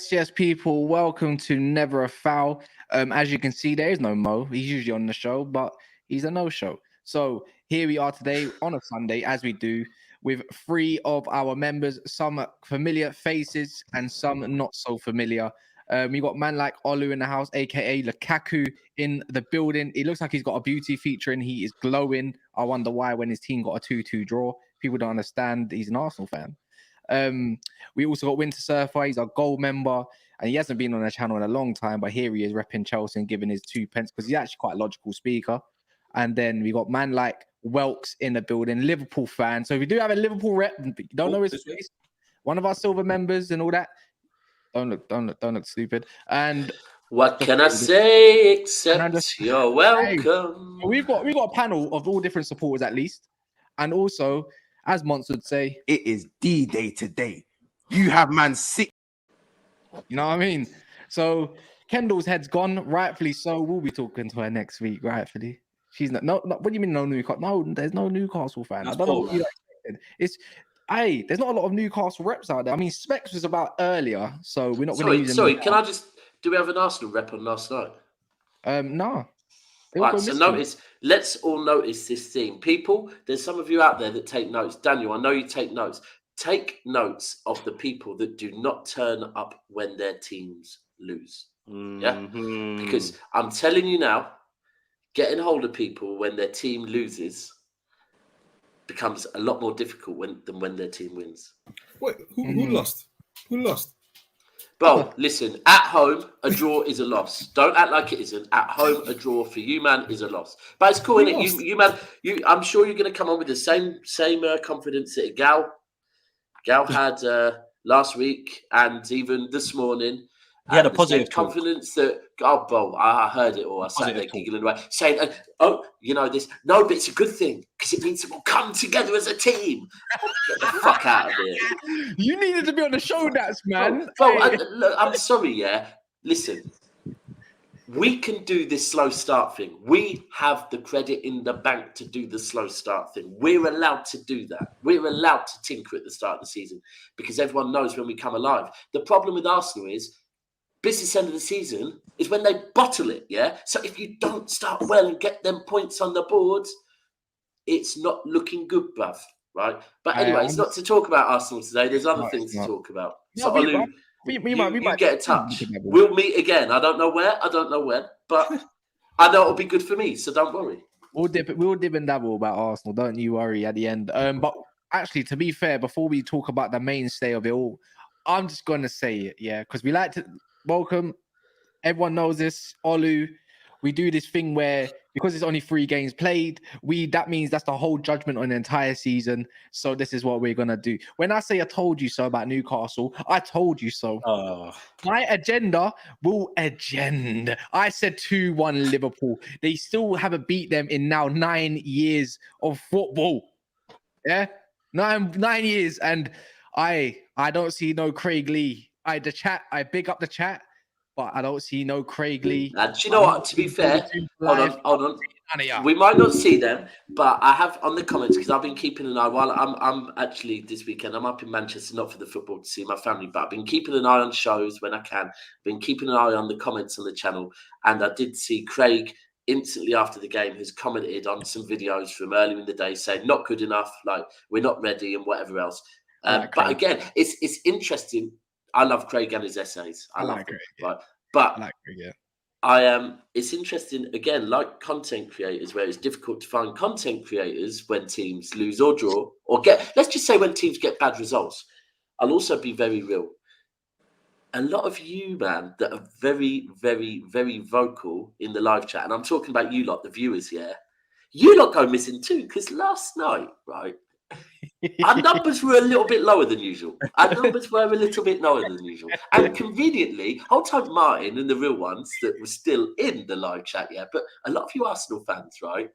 Yes, people. Welcome to Never a Foul. As you can see, there is no Mo. He's usually on the show, but he's a no-show. So here we are today on a Sunday, as we do, with three of our members, some familiar faces and some not so familiar. We got man like Olu in the house, aka Lukaku, in the building. It looks like he's got a beauty feature and he is glowing. I wonder why when his team got a 2-2 draw. People don't understand. He's an Arsenal fan. We also got Winter Surfer. He's our gold member, and he hasn't been on the channel in a long time, but here he is repping Chelsea and giving his 2 pence because he's actually quite a logical speaker. And then we got man like Welks in the building, Liverpool fan. So if we do have a Liverpool rep, you don't know his face, one of our silver members and all that. Don't look stupid. And what can I say except you're welcome? Hey, we've got a panel of all different supporters at least, and also, as Mons would say, it is D-Day today. You have man sick. You know what I mean? So Kendall's head's gone, rightfully so. We'll be talking to her next week, rightfully. She's not. No, what do you mean no Newcastle? No, there's no Newcastle fan. I don't know what you expected. There's not a lot of Newcastle reps out there. I mean, Specs was about earlier, so we're not going to use. Sorry, can I just? Do we have an Arsenal rep on last night? No. Right, so let's all notice this theme. People, there's some of you out there that take notes. Daniel, I know you take notes. Take notes of the people that do not turn up when their teams lose. Yeah? Because I'm telling you now, getting hold of people when their team loses becomes a lot more difficult than when their team wins. Wait, who lost? Who lost? Well, listen, at home, a draw is a loss. Don't act like it isn't. At home, a draw for you, man, is a loss. But it's cool, innit? You, man, I'm sure you're going to come on with the same confidence that Gal had last week and even this morning. He had a positive confidence that, I heard it all. I sat there giggling away, saying, this. No, but it's a good thing because it means we'll come together as a team. Get the fuck out of here. You needed to be on the show, Daps, man. Look, I'm sorry, yeah. Listen, we can do this slow start thing. We have the credit in the bank to do the slow start thing. We're allowed to do that. We're allowed to tinker at the start of the season because everyone knows when we come alive. The problem with Arsenal is business end of the season is when they bottle it, yeah? So if you don't start well and get them points on the board, it's not looking good, bruv, right? But anyway, it's not to talk about Arsenal today. There's other things to talk about. So, we might get a touch. We'll meet again. I don't know where, I don't know when, but I know it'll be good for me, so don't worry. We'll dib and dabble about Arsenal, don't you worry at the end. But actually, to be fair, before we talk about the mainstay of it all, I'm just going to say it, yeah, because we like to welcome, everyone knows this, Olu. We do this thing where, because it's only 3 games played, that means that's the whole judgment on the entire season. So this is what we're going to do. When I say I told you so about Newcastle, I told you so. My agenda will agenda. I said 2-1 Liverpool. They still haven't beat them in now 9 years of football. Yeah? 9 years. And I don't see no Craig Lee. I big up the chat, but I don't see no Craig Lee. And do you know what? To be fair, hold on. We might not see them, but I have on the comments because I've been keeping an eye. While I'm actually this weekend, I'm up in Manchester, not for the football to see my family, but I've been keeping an eye on shows when I can. Been keeping an eye on the comments on the channel, and I did see Craig instantly after the game has commented on some videos from earlier in the day saying not good enough, like we're not ready and whatever else. But again, it's interesting. I love Craig and his essays. I love Craig, right? But I like Craig, yeah. It's interesting, again, like content creators, where it's difficult to find content creators when teams lose or draw, or let's just say when teams get bad results. I'll also be very real. A lot of you, man, that are very, very, very vocal in the live chat, and I'm talking about you lot, the viewers, yeah? You lot go missing too, because last night, right, our numbers were a little bit lower than usual. And conveniently, hold time Martin and the real ones that were still in the live chat, yeah. But a lot of you Arsenal fans, right?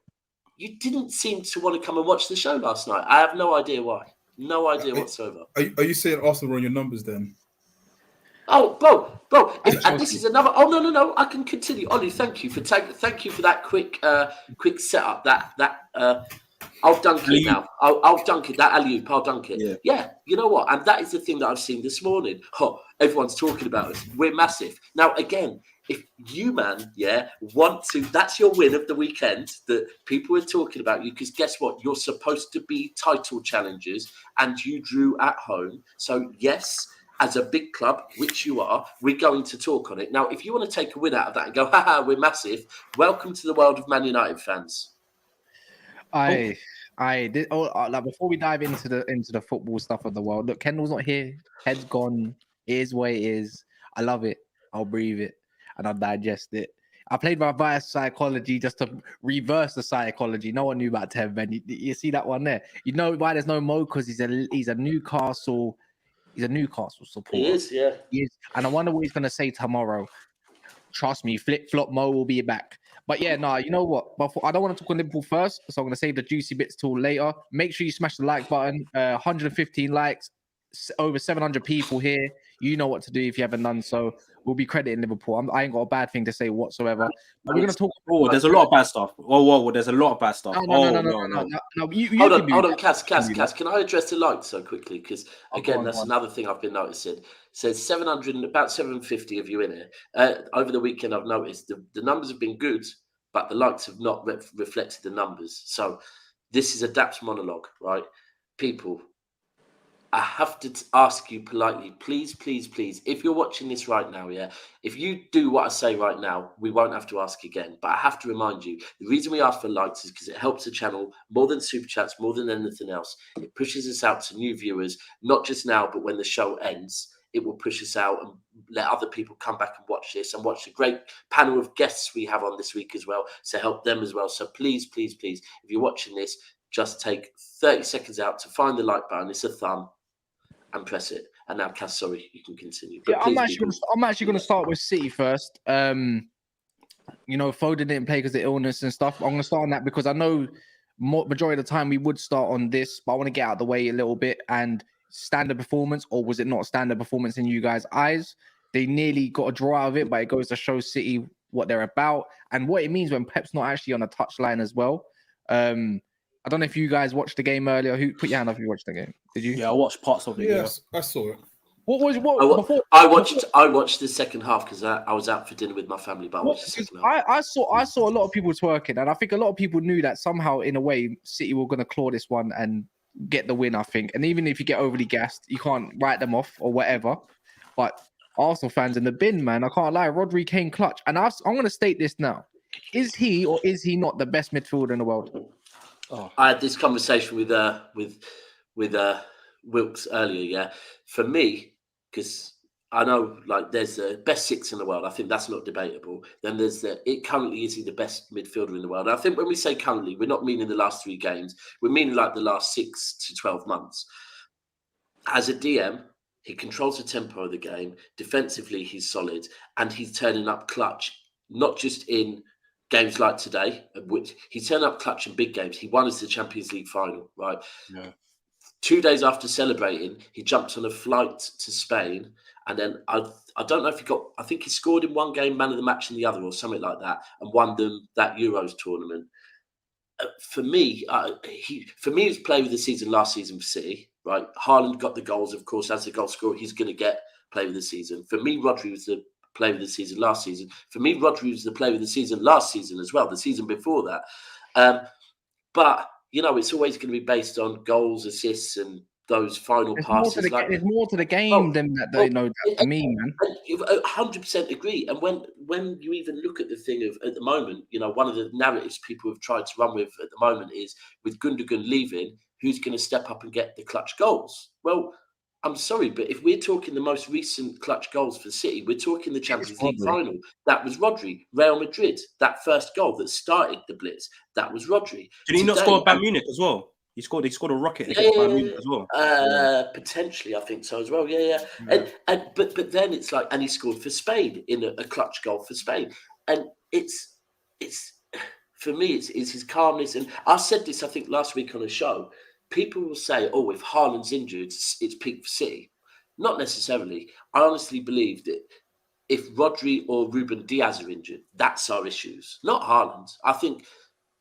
you didn't seem to want to come and watch the show last night. I have no idea why. No idea whatsoever. Are you saying Arsenal were on your numbers then? Oh, bro, and this is another. Oh no, I can continue. Ollie, thank you for that quick setup. I'll dunk it now. I'll dunk it. That alley-oop, I'll dunk it. Yeah, you know what? And that is the thing that I've seen this morning. Oh, everyone's talking about us. We're massive. Now, again, if you, man, want to, that's your win of the weekend that people are talking about you, because guess what? You're supposed to be title challengers and you drew at home. So, yes, as a big club, which you are, we're going to talk on it. Now, if you want to take a win out of that and go, haha, we're massive, welcome to the world of Man United fans. Like before we dive into the football stuff of the world, look, Kendall's not here. Head's gone. It is what it is. I love it. I'll breathe it and I'll digest it. I played my bias psychology just to reverse the psychology. No one knew about Tev, man. You see that one there? You know why there's no Mo? Because he's a Newcastle. He's a Newcastle supporter. He is, yeah. He is. And I wonder what he's going to say tomorrow. Trust me, flip-flop Mo will be back. But yeah, you know what? But I don't want to talk on Liverpool first, so I'm going to save the juicy bits till later. Make sure you smash the like button. 115 likes, over 700 people here. You know what to do if you haven't done so. We'll be crediting Liverpool. I ain't got a bad thing to say whatsoever. But we're going to talk. Oh, there's a lot of bad stuff. Oh, there's a lot of bad stuff. No. Hold on, Cass. Can I address the likes so quickly? Because again, that's another thing I've been noticing. It says 700, about 750 of you in here. Over the weekend, I've noticed the numbers have been good, but the likes have not reflected the numbers. So this is a Daps monologue, right? People, I have to ask you politely, please, if you're watching this right now, if you do what I say right now, we won't have to ask again. But I have to remind you, the reason we ask for likes is because it helps the channel more than super chats, more than anything else. It pushes us out to new viewers, not just now, but when the show ends. It will push us out and let other people come back and watch this and watch the great panel of guests we have on this week as well, to help them as well. So please, if you're watching this, just take 30 seconds out to find the like button. It's a thumb. And press it. And now, Cass, sorry, you can continue. But I'm actually going to start with City first. Foden didn't play because of illness and stuff. I'm going to start on that because I know majority of the time we would start on this, but I want to get out of the way a little bit. And standard performance, or was it not standard performance in you guys' eyes? They nearly got a draw out of it, but it goes to show City what they're about and what it means when Pep's not actually on a touchline as well. I don't know if you guys watched the game earlier. Who put your hand up if you watched the game? Did you? Yeah, I watched parts of it. Yes, I saw it. I watched the second half because I was out for dinner with my family, but I watched the second half. I saw a lot of people twerking, and I think a lot of people knew that somehow, in a way, City were going to claw this one and get the win, I think. And even if you get overly gassed, you can't write them off or whatever. But Arsenal fans in the bin, man, I can't lie. Rodri came clutch. And I'm going to state this now. Is he or is he not the best midfielder in the world? Oh. I had this conversation with Wilkes earlier. Yeah, for me, because I know there's the best six in the world. I think that's not debatable. Then there's currently is he the best midfielder in the world? And I think when we say currently, we're not meaning the last 3 games. We're meaning the last 6 to 12 months. As a DM, he controls the tempo of the game. Defensively, he's solid, and he's turning up clutch, not just in games like today, which he turned up clutch in big games. He won us the Champions League final, right? Yeah. 2 days after celebrating, he jumped on a flight to Spain, and then I don't know if I think he scored in one game, man of the match in the other, or something like that, and won them that Euros tournament. For me, he was player of the season last season for City, right? Haaland got the goals, of course, as the goal scorer, he's going to get player of the season. For me, Rodri was the player of the season last season. For me, Rodri was the player of the season last season as well, the season before that. But, it's always going to be based on goals, assists, and those final passes. There's more to the game than that, man. 100% agree. And when you even look at the thing of, at the moment, one of the narratives people have tried to run with at the moment is, with Gundogan leaving, who's going to step up and get the clutch goals? Well, I'm sorry, but if we're talking the most recent clutch goals for City, we're talking the Champions League final. That was Rodri. Real Madrid, that first goal that started the blitz, that was Rodri. Did he not score at Bayern Munich as well? He scored a rocket against Bayern Munich as well. Potentially, I think so as well. Yeah. But then it's like, and he scored for Spain in a clutch goal for Spain, and it's For me, it's his calmness. And I said this, I think, last week on a show. People will say, oh, if Haaland's injured, it's peak for City. Not necessarily. I honestly believe that if Rodri or Ruben Diaz are injured, that's our issues, not Haaland. I think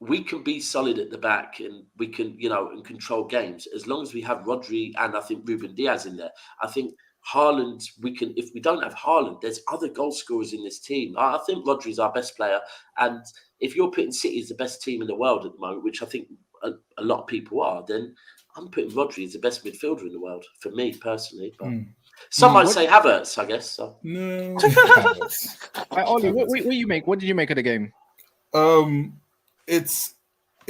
we can be solid at the back and we can, and control games as long as we have Rodri and I think Ruben Diaz in there. I think Haaland, if we don't have Haaland, there's other goal scorers in this team. I think Rodri's our best player. And if you're putting City as the best team in the world at the moment, which I think a lot of people are, then I'm putting Rodri as the best midfielder in the world for me personally. But some might say Havertz, I guess. So. No. Ollie, what did you make of the game? It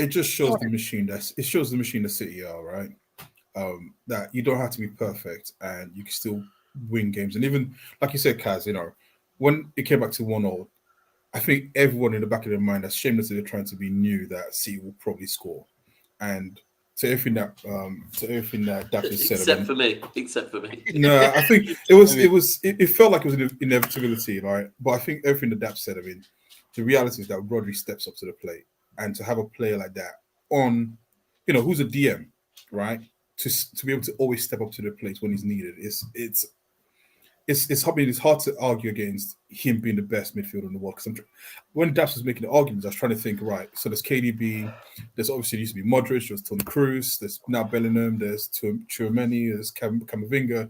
just shows the machine that City are, right? That you don't have to be perfect and you can still win games. And even like you said, Kaz, when it came back to 1-0, I think everyone in the back of their mind, as shameless as they're trying to be, knew that City will probably score. And to everything that Daps has said, except for me. No, I think it felt like it was an inevitability, right? But I think everything that Daps said, the reality is that Rodri steps up to the plate, and to have a player like that on, who's a DM, right? To be able to always step up to the plate when he's needed, it's hard to argue against him being the best midfielder in the world. Because when Daps was making the arguments, I was trying to think, right, so there's KDB, there's obviously used to be Modric, there's Toni Kroos, there's now Bellingham, there's Tchouameni, there's Camavinga.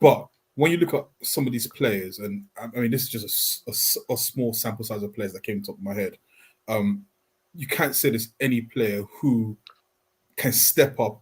But when you look at some of these players, and this is just a small sample size of players that came to the top of my head, you can't say there's any player who can step up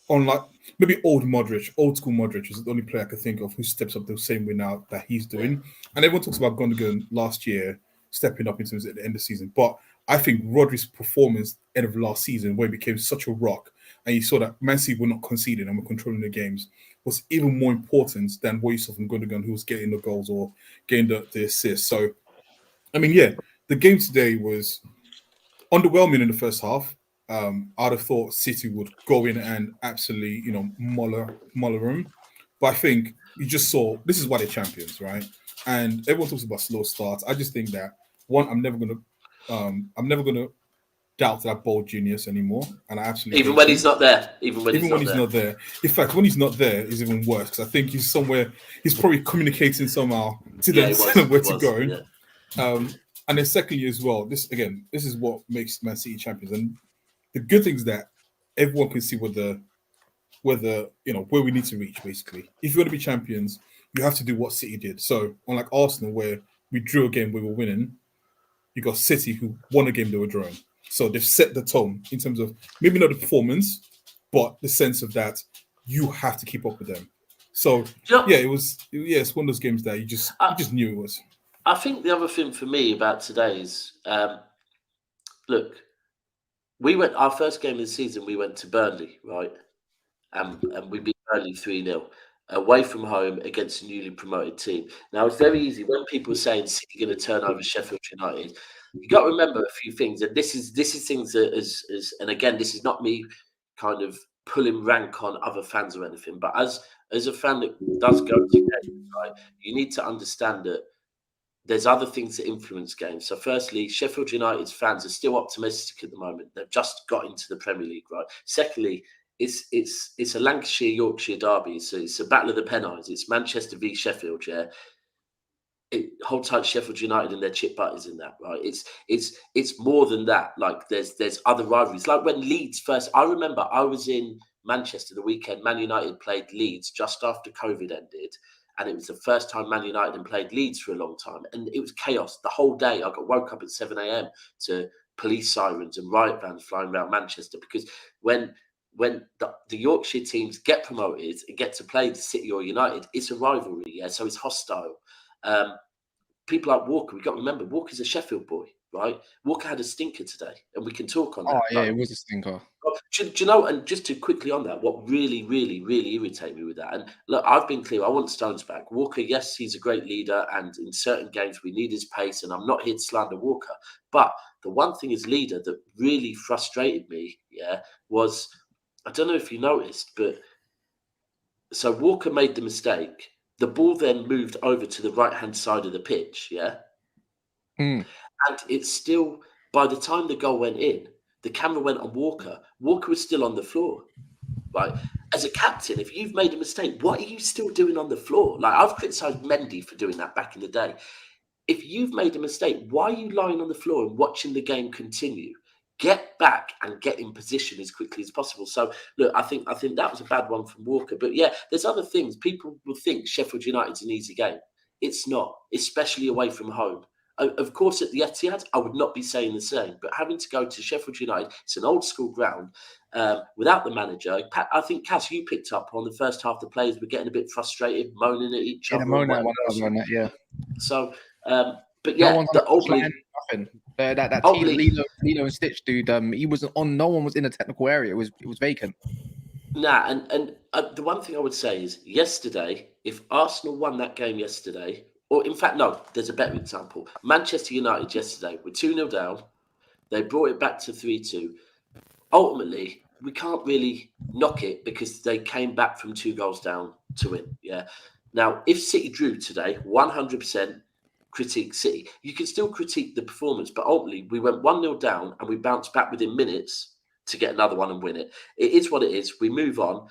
on, like, maybe old school Modric is the only player I could think of who steps up the same way now that he's doing. And everyone talks about Gundogan last year stepping up in terms of the end of the season. But I think Rodri's performance end of last season, where he became such a rock, and you saw that Man City were not conceding and were controlling the games, was even more important than what you saw from Gundogan, who was getting the goals or getting the assists. So, the game today was underwhelming in the first half. I'd have thought City would go in and absolutely, muller them. But I think you just saw, this is why they're champions, right? And everyone talks about slow starts. I just think that, one, I'm never gonna doubt that bold genius anymore. And I absolutely even when he's not there. Even when he's not there. In fact, when he's not there, it's even worse, because I think he's probably communicating somehow to them where to go. Yeah. And then secondly as well, this is what makes Man City champions. And the good thing is that everyone can see where we need to reach, basically. If you want to be champions, you have to do what City did. So, unlike Arsenal, where we drew a game we were winning, you got City, who won a game they were drawing. So they've set the tone in terms of maybe not the performance, but the sense of that you have to keep up with them. So it's one of those games that you just knew it was. I think the other thing for me about today is, look, our first game of the season, we went to Burnley, right? And we beat Burnley 3-0 away from home against a newly promoted team. Now, it's very easy when people are saying City going to turn over Sheffield United. You got to remember a few things, and this is things that and again, this is not me kind of pulling rank on other fans or anything, but as a fan that does go to games, right, you need to understand that there's other things that influence games. So firstly, Sheffield United's fans are still optimistic at the moment. They've just got into the Premier League, right? Secondly, it's a Lancashire-Yorkshire derby. So it's a battle of the Pennines. It's Manchester v Sheffield, yeah? Hold tight, Sheffield United and their chip butters in that, right? It's more than that. Like there's other rivalries. Like when Leeds first, I remember I was in Manchester the weekend. Man United played Leeds just after COVID ended. And it was the first time Man United had played Leeds for a long time. And it was chaos the whole day. I woke up at 7 a.m. to police sirens and riot vans flying around Manchester, because when the Yorkshire teams get promoted and get to play the City or United, it's a rivalry, yeah? So it's hostile. People like Walker, we've got to remember, Walker's a Sheffield boy, right? Walker had a stinker today, and we can talk on that. Oh, yeah, it was a stinker. Do you know, and just to quickly on that, what really, really, really irritated me with that, and look, I've been clear, I want Stones back. Walker, yes, he's a great leader, and in certain games we need his pace, and I'm not here to slander Walker, but the one thing as leader that really frustrated me, yeah, was, I don't know if you noticed, but so Walker made the mistake. The ball then moved over to the right-hand side of the pitch, yeah? Mm. And it's still By the time the goal went in, the camera went on Walker. Walker was still on the floor. Right? As a captain, if you've made a mistake, what are you still doing on the floor? Like, I've criticised Mendy for doing that back in the day. If you've made a mistake, why are you lying on the floor and watching the game continue? Get back and get in position as quickly as possible. So, look, I think that was a bad one from Walker. But yeah, there's other things. People will think Sheffield United's an easy game. It's not, especially away from home. Of course, at the Etihad, I would not be saying the same. But having to go to Sheffield United, it's an old school ground without the manager. I think, Cass, you picked up on the first half. The players were getting a bit frustrated, moaning at each other. Moaning at one another on that, yeah. So, but yeah, nothing. That Lilo and Stitch dude, he wasn't on. No one was in the technical area. It was vacant. Nah, and the one thing I would say is yesterday, if Arsenal won that game yesterday. Or in fact, no, there's a better example. Manchester United yesterday were 2-0 down. They brought it back to 3-2. Ultimately, we can't really knock it because they came back from 2 goals down to win. Yeah. Now, if City drew today, 100% critique City. You can still critique the performance, but ultimately we went 1-0 down and we bounced back within minutes to get another one and win it. It is what it is. We move on.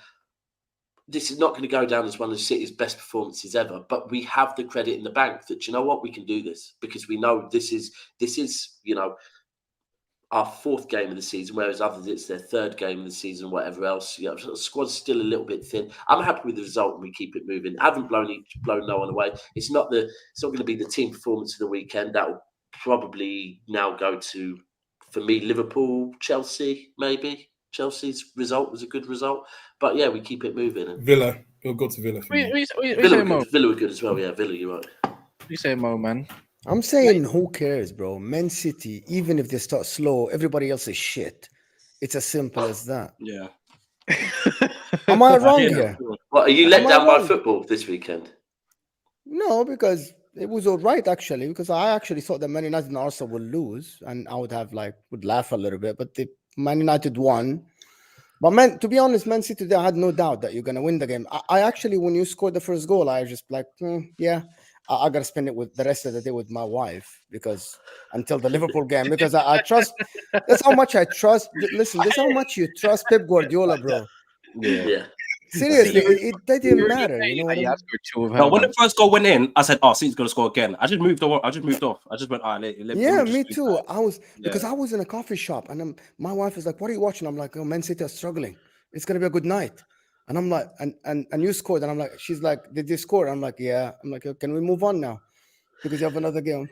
This is not going to go down as one of City's best performances ever, but we have the credit in the bank that, you know what, we can do this because we know this is our 4th game of the season, whereas others it's their 3rd game of the season, whatever else. The squad's still a little bit thin. I'm happy with the result and we keep it moving. I haven't blown no one away. It's not going to be the team performance of the weekend. That will probably now go to, for me, Liverpool, Chelsea, maybe. Chelsea's result was a good result. But yeah, we keep it moving. And Villa. We'll go to Villa. Villa were good as well. Yeah, Villa, you're right. You say Mo, man. I'm saying, who cares, bro? Man City, even if they start slow, everybody else is shit. It's as simple as that. Yeah. Am I wrong here? What, are you let down by football this weekend? No, because it was all right, actually, because I actually thought that Man United and Arsenal would lose, and I would laugh a little bit, but the Man United won. But to be honest, Man City, I had no doubt that you're going to win the game. I actually, when you scored the first goal, I was just like, yeah, I got to spend it with the rest of the day with my wife because until the Liverpool game, because I trust, that's how much I trust. Listen, that's how much you trust Pep Guardiola, bro. Yeah. Seriously, it didn't matter. You know what I mean? No, when the first goal went in, I said, City's going to score again. I just moved off. I just went, all right, me too. Because I was in a coffee shop and my wife was like, what are you watching? I'm like, oh, Man City are struggling. It's going to be a good night. And I'm like, and you scored. And I'm like, she's like, did you score? I'm like, yeah. I'm like, can we move on now? Because you have another game.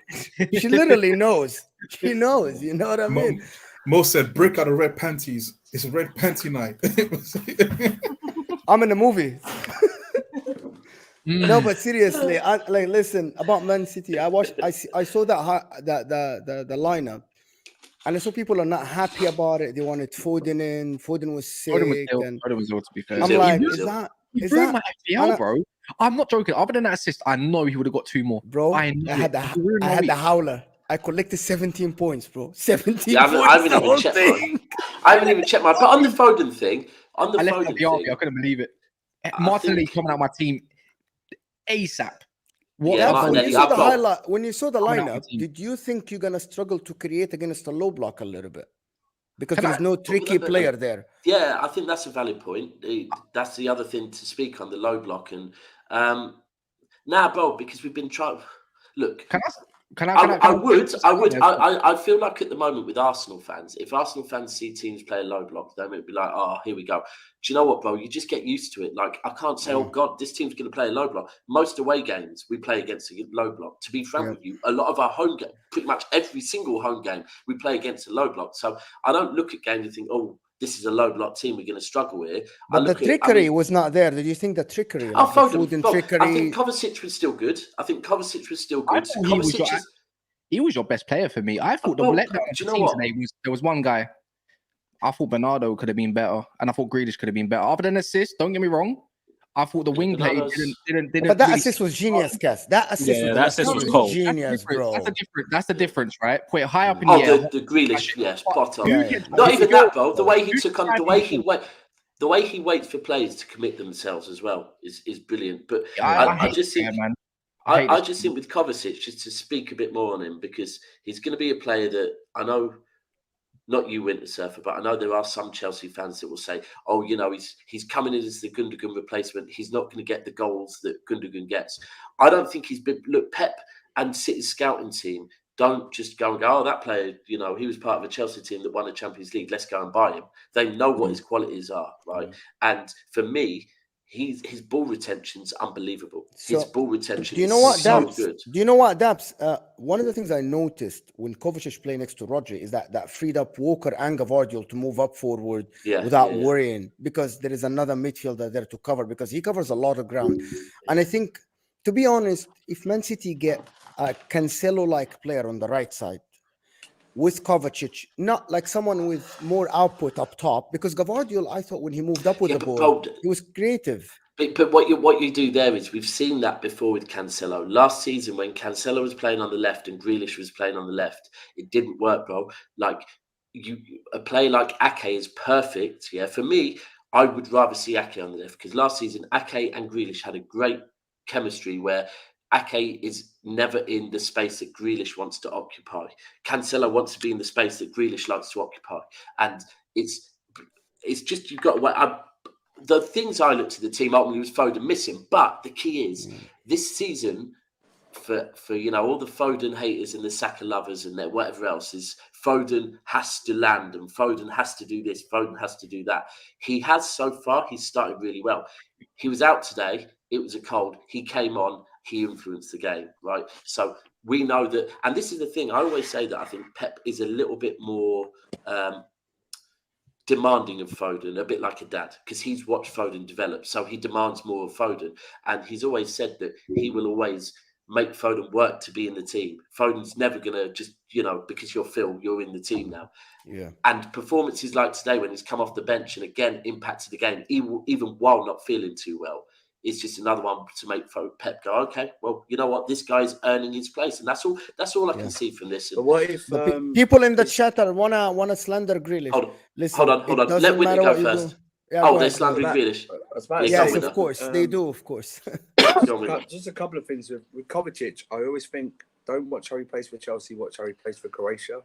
She literally knows. She knows. You know what I mean? Mo said, break out of red panties. It's a red panty night. I'm in the movie. No, but seriously, listen about Man City. I saw the lineup, and I saw people are not happy about it. They wanted Foden in. Foden was sick. Foden was ill, to be fair. I'm like, is that my FPL, bro? I'm not joking. Other than that assist, I know he would have got 2 more. Bro, I had the howler. I collected 17 points, bro. 17 points. I haven't even checked my. But on the Foden thing, I couldn't believe it. Martinelli coming out my team ASAP. When you saw the lineup, did you think you're gonna struggle to create against a low block a little bit? Because there's no tricky player there. Yeah, I think that's a valid point. That's the other thing to speak on, the low block. And bro, because we've been trying. Look, I would. I feel like at the moment with Arsenal fans, if Arsenal fans see teams play a low block, they might be like, oh, here we go. Do you know what, bro? You just get used to it. Like, I can't say, oh, God, this team's going to play a low block. Most away games, we play against a low block. To be frank with you, a lot of our home game, pretty much every single home game, we play against a low block. So I don't look at games and think, oh, this is a low block team we're going to struggle here. But the trickery was not there. Did you think the trickery? I think Kovacic was still good. He was your best player for me. I thought the letdown today was there was one guy. I thought Bernardo could have been better, and I thought Grealish could have been better. Other than assist, don't get me wrong. I thought the wing play didn't. But that assist was genius, Cass. That assist was cold. Genius, bro. That's the difference, right? Put it high up in the air. The Grealish, yes, spot on. Not even that, bro. The way he took on, the way he waits for players to commit themselves as well is brilliant. But I just think, man. I just think with Kovacic, just to speak a bit more on him, because he's going to be a player that I know, not you, Winter Surfer, but I know there are some Chelsea fans that will say, oh, he's coming in as the Gundogan replacement. He's not going to get the goals that Gundogan gets. I don't think he's been... Look, Pep and City's scouting team don't just go and go, oh, that player, he was part of a Chelsea team that won a Champions League. Let's go and buy him. They know what his qualities are, right? And for me, his ball retention's unbelievable. His ball retention is so good. Do you know what, Daps? One of the things I noticed when Kovacic played next to Rodri is that freed up Walker and Gvardiol to move up forward without worrying, because there is another midfielder there to cover, because he covers a lot of ground. And I think, to be honest, if Man City get a Cancelo-like player on the right side with Kovacic, not like someone with more output up top, because Gvardiol, I thought when he moved up with the ball, he was creative. But what you do there is, we've seen that before with Cancelo. Last season, when Cancelo was playing on the left and Grealish was playing on the left, it didn't work, bro. Like, a player like Ake is perfect. Yeah, for me, I would rather see Ake on the left, because last season, Ake and Grealish had a great chemistry where Ake is never in the space that Grealish wants to occupy. Cancelo wants to be in the space that Grealish likes to occupy. And it's just, you've got to... the things I looked at the team ultimately was Foden missing. But the key is, this season, for all the Foden haters and the Saka lovers and whatever else, is Foden has to land and Foden has to do this, Foden has to do that. He has so far. He's started really well. He was out today. It was a cold. He came on. He influenced the game, right? So we know that, and this is the thing, I always say that I think Pep is a little bit more demanding of Foden, a bit like a dad, because he's watched Foden develop, so he demands more of Foden. And he's always said that he will always make Foden work to be in the team. Foden's never going to just, because you're Phil, you're in the team now. Yeah. And performances like today, when he's come off the bench and again impacted the game, even while not feeling too well, it's just another one to make Pep go, okay, well, you know what? This guy's earning his place. And that's all I can see from this. But what if people in the chat wanna slander Grealish? Hold on. Let Whitney go first. Yeah, they're slandering Grealish. Yes, of course. They do, of course. Just a couple of things. With Kovacic, I always think, don't watch how he plays for Chelsea, watch how he plays for Croatia.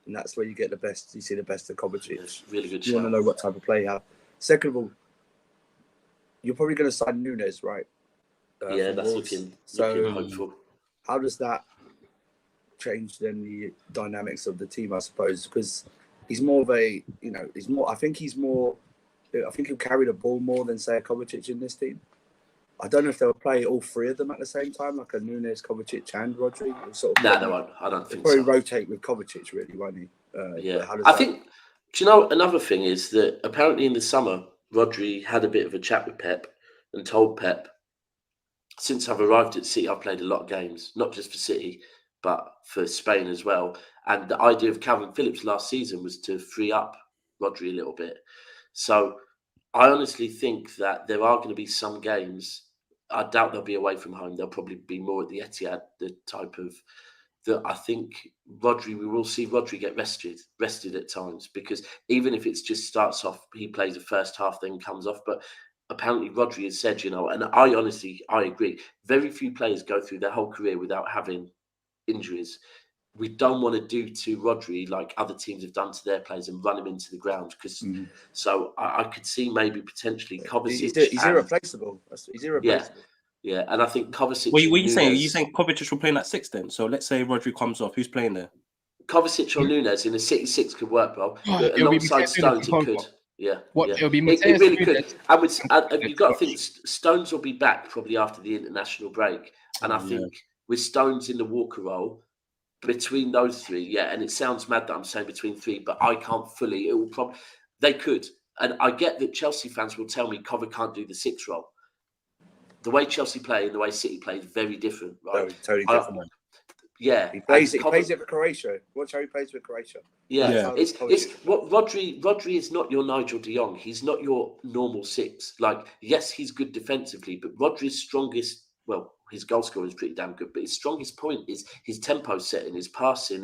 And that's where you get the best. You see the best of Kovacic. Yes, really good. You want to know what type of play you have. Second of all, you're probably going to sign Nunez, right? Yeah, that's looking hopeful. How does that change then the dynamics of the team, I suppose? Because he's more of a, I think he'll carry the ball more than, say, a Kovacic in this team. I don't know if they'll play all three of them at the same time, like a Nunez, Kovacic, and Rodri. No, they won't. I don't think so. He'll probably rotate with Kovacic, really, won't he? I think, do you know, another thing is that apparently in the summer, Rodri had a bit of a chat with Pep and told Pep, since I've arrived at City, I've played a lot of games, not just for City, but for Spain as well. And the idea of Calvin Phillips last season was to free up Rodri a little bit. So I honestly think that there are going to be some games, I doubt they'll be away from home. They'll probably be more at the Etihad, the type of, that I think we will see Rodri get rested at times, because even if it's just starts off, he plays the first half, then comes off. But apparently Rodri has said, and I agree, very few players go through their whole career without having injuries. We don't want to do to Rodri like other teams have done to their players and run him into the ground. So I could see maybe potentially Kovacic. He's irreplaceable. He's irreplaceable. Yeah, and I think Kovacic... What are you saying? Are you saying Kovacic will play in that six then? So let's say Rodri comes off. Who's playing there? Kovacic or Nunez in a City six could work, bro. Alongside Stones, it could. Yeah. It'll be it really could. And you've got to think Stones will be back probably after the international break. And I think with Stones in the Walker role, between those three, and it sounds mad that I'm saying between three, but I can't fully. It will probably... They could. And I get that Chelsea fans will tell me Kovacic can't do the six role. The way Chelsea play and the way City play is very different, right? Totally different. He plays it for Croatia. Watch how he plays for Croatia. It's what Rodri is not your Nigel de Jong. He's not your normal six. Like, yes, he's good defensively, but Rodri's strongest, well, his goal scoring is pretty damn good. But his strongest point is his tempo setting, his passing,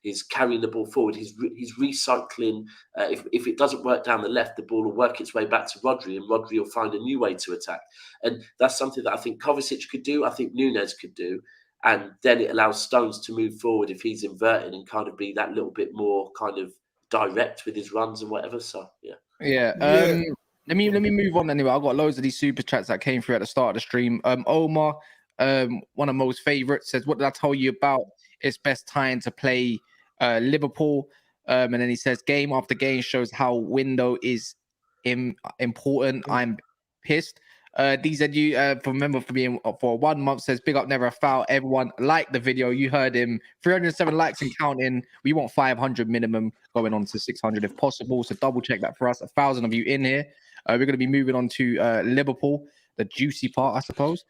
his carrying the ball forward, his recycling. If it doesn't work down the left, the ball will work its way back to Rodri, and Rodri will find a new way to attack. And that's something that I think Kovacic could do. I think Nunez could do. And then it allows Stones to move forward if he's inverting and kind of be that little bit more kind of direct with his runs and whatever. So, yeah. Yeah. Let me move on anyway. I've got loads of these super chats that came through at the start of the stream. Omar, one of Mo's favorites, says, "What did I tell you about? It's best time to play Liverpool." And then he says, "Game after game shows how window is important. I'm pissed." DZU, remember for being for 1 month, says, "Big up, never a foul." Everyone liked the video. You heard him. 307 likes and counting. We want 500 minimum, going on to 600 if possible. So double check that for us. 1,000 of you in here. We're going to be moving on to Liverpool, the juicy part, I suppose.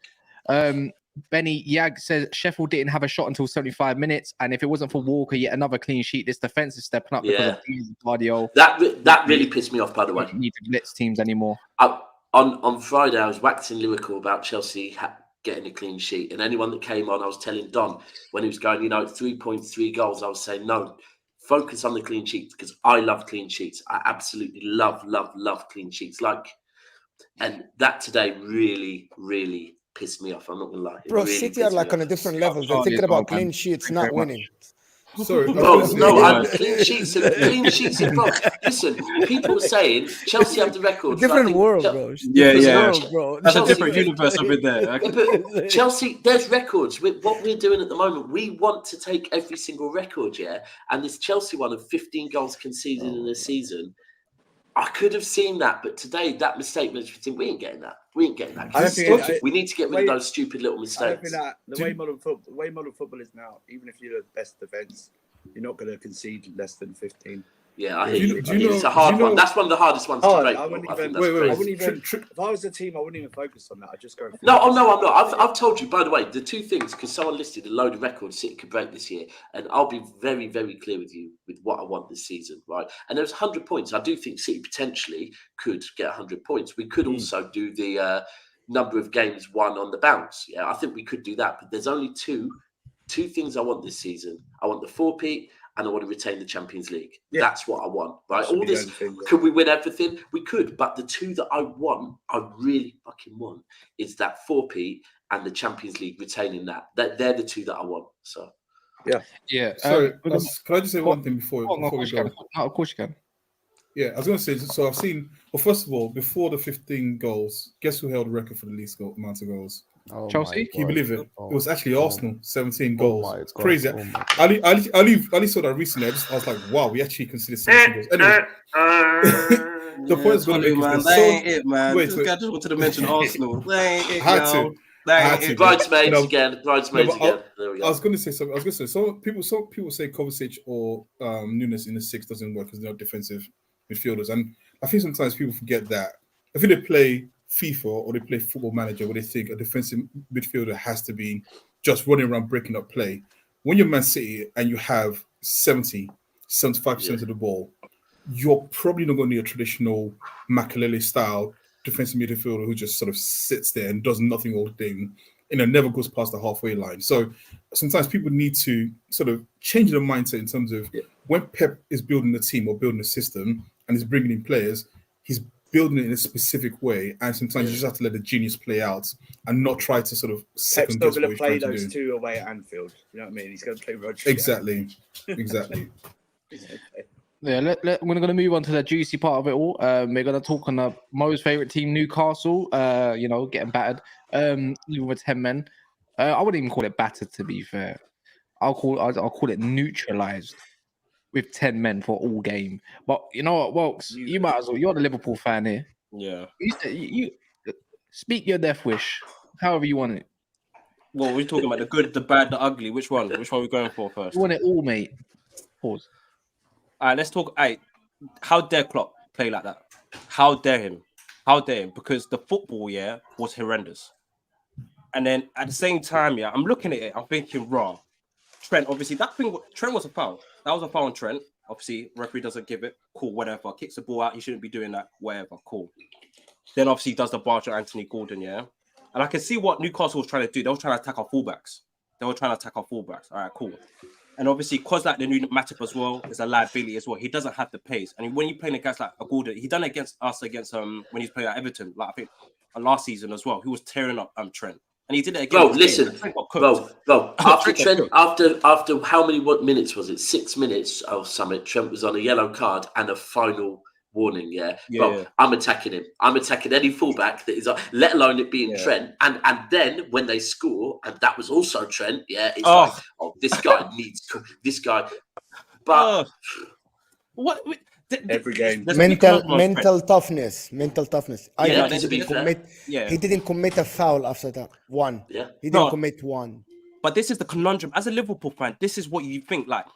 Benny Yag says Sheffield didn't have a shot until 75 minutes, and if it wasn't for Walker, yet another clean sheet. This defense is stepping up because of Guardiola. That really pissed me off, by the way. Don't need to blitz teams anymore. On Friday, I was waxing lyrical about Chelsea getting a clean sheet, and anyone that came on, I was telling Don when he was going, 3.3 goals, I was saying no. Focus on the clean sheets because I love clean sheets. I absolutely love clean sheets. And that today really, really pissed me off. I'm not gonna lie. Bro, really City are like on a different level. They're thinking about clean sheets, not winning. Sorry, clean sheets in front. Listen, people are saying Chelsea have the record. Different world, bro. Bro. That's a different universe over there. But Chelsea, there's records. With what we're doing at the moment, we want to take every single record, And this Chelsea one of 15 goals conceded in a season, I could have seen that, but today that mistake makes me think we ain't getting that. We need to get rid of those stupid little mistakes. I think that the way modern football is now, even if you're the best defense, you're not going to concede less than 15. Yeah, I hear you. It's a hard one. That's one of the hardest ones to break. I wouldn't even. If I was the team, I wouldn't even focus on that. I'd just go. No, I'm not. I've told you, by the way, the two things, because someone listed a load of records City could break this year, and I'll be very, very clear with you with what I want this season, right? And there's 100 points. I do think City potentially could get 100 points. We could also do the number of games won on the bounce. Yeah, I think we could do that. But there's only two things I want this season. I want the 4-peat. And I want to retain the Champions League. Yeah. That's what I want, right? All this, could we win everything? We could, but the two that I really fucking want, is that 4-peat and the Champions League, retaining that. They're the two that I want. So, yeah. Sorry, can I just say one thing before we go? Of course you can. Yeah, I was going to say, so I've seen, well, first of all, before the 15 goals, guess who held the record for the least amount of goals? Chelsea? Can you believe it? It was actually Arsenal, 17 goals. Crazy. Ali saw that recently. I was like, wow, we actually considered 17 goals. Anyway, the point is going to be, man. That ain't it, man. I just wanted to mention Arsenal. That ain't it, had to. Bridesmaids again. There we go. I was going to say something. Some people say Kovacic or Nunez in the 6 doesn't work because they're not defensive midfielders, and I think sometimes people forget that. I think they play FIFA or they play Football Manager where they think a defensive midfielder has to be just running around breaking up play. When you're Man City and you have 75% of the ball, you're probably not going to need a traditional Makelele style defensive midfielder who just sort of sits there and does nothing all day and never goes past the halfway line. So sometimes people need to sort of change their mindset in terms of when Pep is building the team or building a system and is bringing in players, he's building it in a specific way, and sometimes you just have to let the genius play out and not try to sort of second guess what he's trying to do. Pep's not going to play those two away at Anfield. You know what I mean? He's going to play Rodri. Exactly. Yeah, we're going to move on to the juicy part of it all. We're going to talk on Mo's favourite team, Newcastle, getting battered, even with 10 men. I wouldn't even call it battered, to be fair. I'll call it neutralised with 10 men for all game. But you know what, Wilkes, you might as well. You're the Liverpool fan here. Yeah. You speak your death wish, however you want it. Well, we're talking about the good, the bad, the ugly. Which one? Which one are we going for first? You want it all, mate. Pause. All right, let's talk. How dare Klopp play like that? How dare him? How dare him? Because the football, was horrendous. And then at the same time, I'm looking at it. I'm thinking, raw. Trent, obviously, Trent was a foul. That was a foul on Trent. Obviously, referee doesn't give it. Cool, whatever. Kicks the ball out. He shouldn't be doing that. Whatever. Cool. Then obviously he does the barge on Anthony Gordon, And I can see what Newcastle was trying to do. They were trying to attack our fullbacks. All right, cool. And obviously, because like the new Matip as well is a liability as well. He doesn't have the pace. And when you're playing against like a Gordon, he done it against us when he's playing at Everton. Like I think last season as well, he was tearing up Trent, and he did it again. Bro, listen, bro. After Trent, after how many minutes was it? 6 minutes of Summit. Trent was on a yellow card and a final warning. Yeah. Bro, I'm attacking him. I'm attacking any fullback that is, let alone it being Trent. And then when they score, and that was also Trent. Yeah, it's like, this guy needs this guy. But what? Every game, mental toughness. He Yeah. He didn't commit a foul after that one. Yeah, he didn't commit one. But this is the conundrum as a Liverpool fan. This is what you think. Like,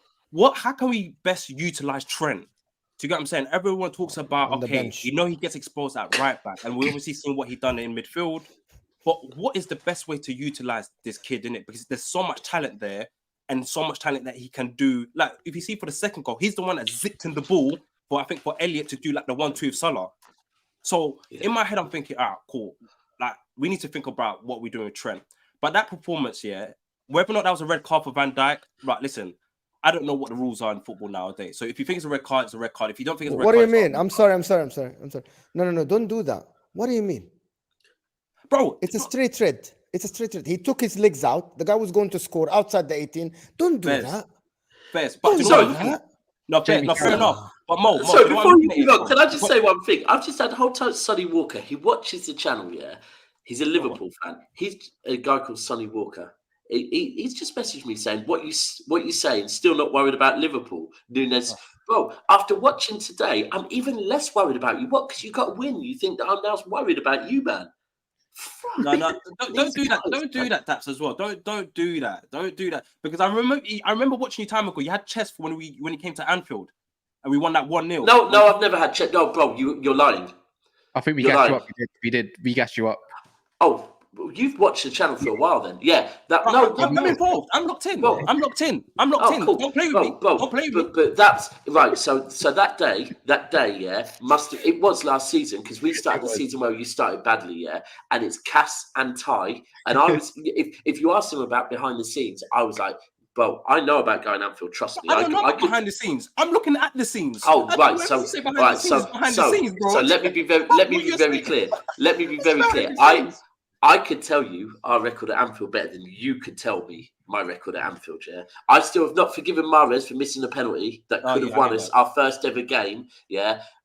how can we best utilize Trent? Do you get what I'm saying? Everyone talks about he gets exposed at right back, and we obviously seen what he done in midfield. But what is the best way to utilize this kid in it? Because there's so much talent there, and so much talent that he can do. Like if you see for the second goal, he's the one that zipped in the ball. But I think for Elliott to do like the 1-2 with Salah. So in my head, I'm thinking, cool. Like we need to think about what we're doing with Trent. But that performance, whether or not that was a red card for Van Dijk, right? Listen, I don't know what the rules are in football nowadays. So if you think it's a red card, it's a red card. If you don't think it's a red card, what do you mean? I'm sorry. No, don't do that. What do you mean, bro? It's a straight thread. He took his legs out. The guy was going to score outside the 18. Don't do that. Fair enough. But Mo, so before you move on, can I just say one thing? I've just had the whole time Sonny Walker. He watches the channel, He's a Liverpool fan. He's a guy called Sonny Walker. He's just messaged me saying, what you saying? Still not worried about Liverpool, Nunez. Bro, after watching today, I'm even less worried about you. What? Because you got to win. You think that I'm now worried about you, man? No, don't do that. Don't do that, Daps, as well. Don't do that. Don't do that. Because I remember watching you time ago. You had chest for when he came to Anfield, and we won that 1-0. No, I've never had chest. No, bro, you're lying. I think we gassed you up. We gassed you up. Oh, you've watched the channel for a while, then. Yeah. I'm involved. I'm locked in. Cool. Don't play with me. Don't play with me. But that's right. So that day, it was last season because we started the season where you started badly, and it's Cass and Ty, and I was if you asked them about behind the scenes, I was like, bro, I know about going Anfield. Trust me. I don't know about behind the scenes. I'm looking at the scenes. Oh, right. So let me be very clear. I could tell you our record at Anfield better than you could tell me my record at Anfield, I still have not forgiven Mahrez for missing a penalty that could have won us our first ever game,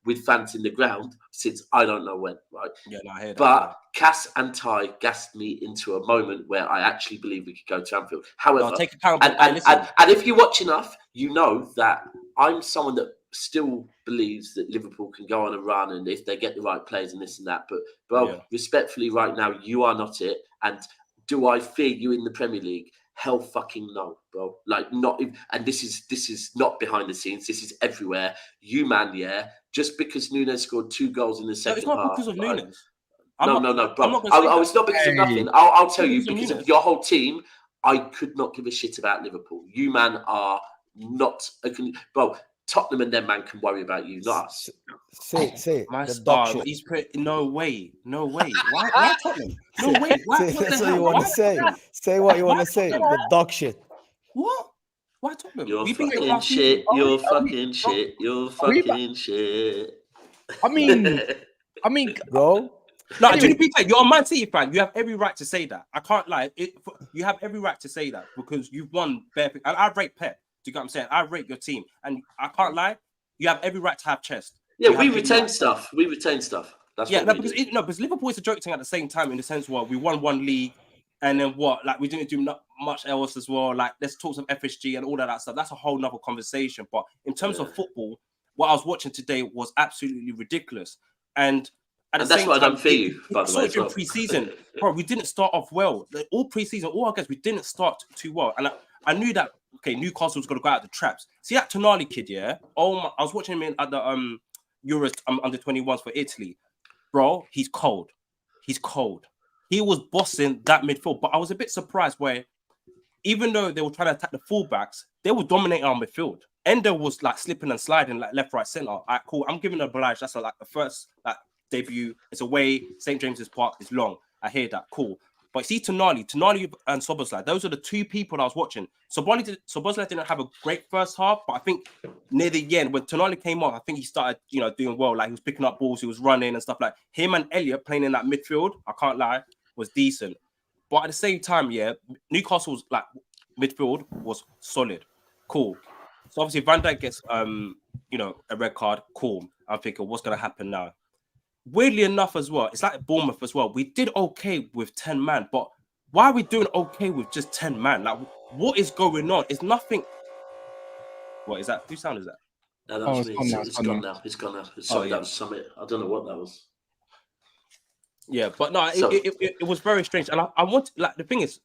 with fans in the ground since I don't know when, right? Yeah, no, I hear that. But Cass and Ty gassed me into a moment where I actually believe we could go to Anfield. However, and if you watch enough, you know that I'm someone that still believes that Liverpool can go on a run and if they get the right players and this and that. But, bro, respectfully, right now, you are not it. And do I fear you in the Premier League? Hell fucking no, bro. Like, not even, and this is not behind the scenes. This is everywhere. You, man, just because Nunez scored 2 goals in the second half. It's not because of Nunez. No, bro. It's not because of nothing. I'll tell you, because of your whole team, I could not give a shit about Liverpool. You, man, are not bro. Tottenham and them man can worry about you, not us. Say my star. He's no way. Why Tottenham? No way. That's what you want to say. Say what you want to say. The dog shit. What? Why Tottenham? You're fucking shit. You're fucking shit. You're fucking shit. I mean, bro. No, Peter, you're a Man City fan. You have every right to say that. I can't lie. You have every right to say that because you've won bare. And I rate Pep. Do you get what I'm saying? I rate your team, and I can't lie. You have every right to have chest. Yeah, we retain stuff. We retain stuff. That's because Liverpool is a joke thing at the same time in the sense where we won 1 league, and then what? Like we didn't do much else as well. Like let's talk some FSG and all of that stuff. That's a whole nother conversation. But in terms of football, what I was watching today was absolutely ridiculous. And that's why I don't fear you, by the way. During pre-season, bro, we didn't start off well. Like, all pre-season, all our guys, we didn't start too well. And I knew that, Newcastle was going to go out the traps. See that Tonali kid, I was watching him at the Euros under 21s for Italy. Bro, he's cold. He was bossing that midfield. But I was a bit surprised where, even though they were trying to attack the fullbacks, they were dominating our midfield. Endo was like slipping and sliding like left, right, centre. All right, cool. I'm giving a oblige. That's like the first debut. It's away. St. James's Park is long. I hear that. Cool. But see, Tonali and Szoboszlai, those are the two people I was watching. Szoboszlai didn't have a great first half, but I think near the end, when Tonali came on, I think he started, doing well. Like, he was picking up balls, he was running and stuff like him. And Elliott playing in that midfield, I can't lie, was decent. But at the same time, Newcastle's like midfield was solid, cool. So obviously Van Dijk gets a red card, cool. I'm thinking, what's gonna happen now? Weirdly enough, as well, it's like Bournemouth as well. We did okay with 10 man, but why are we doing okay with just 10 man? Like, what is going on? It's nothing. What is that? Whose sound is that? No, that was me. It's gone now. It's gone now. Sorry, that was Summit. I don't know what that was. Yeah, but no, it was very strange. And I want, like, the thing is,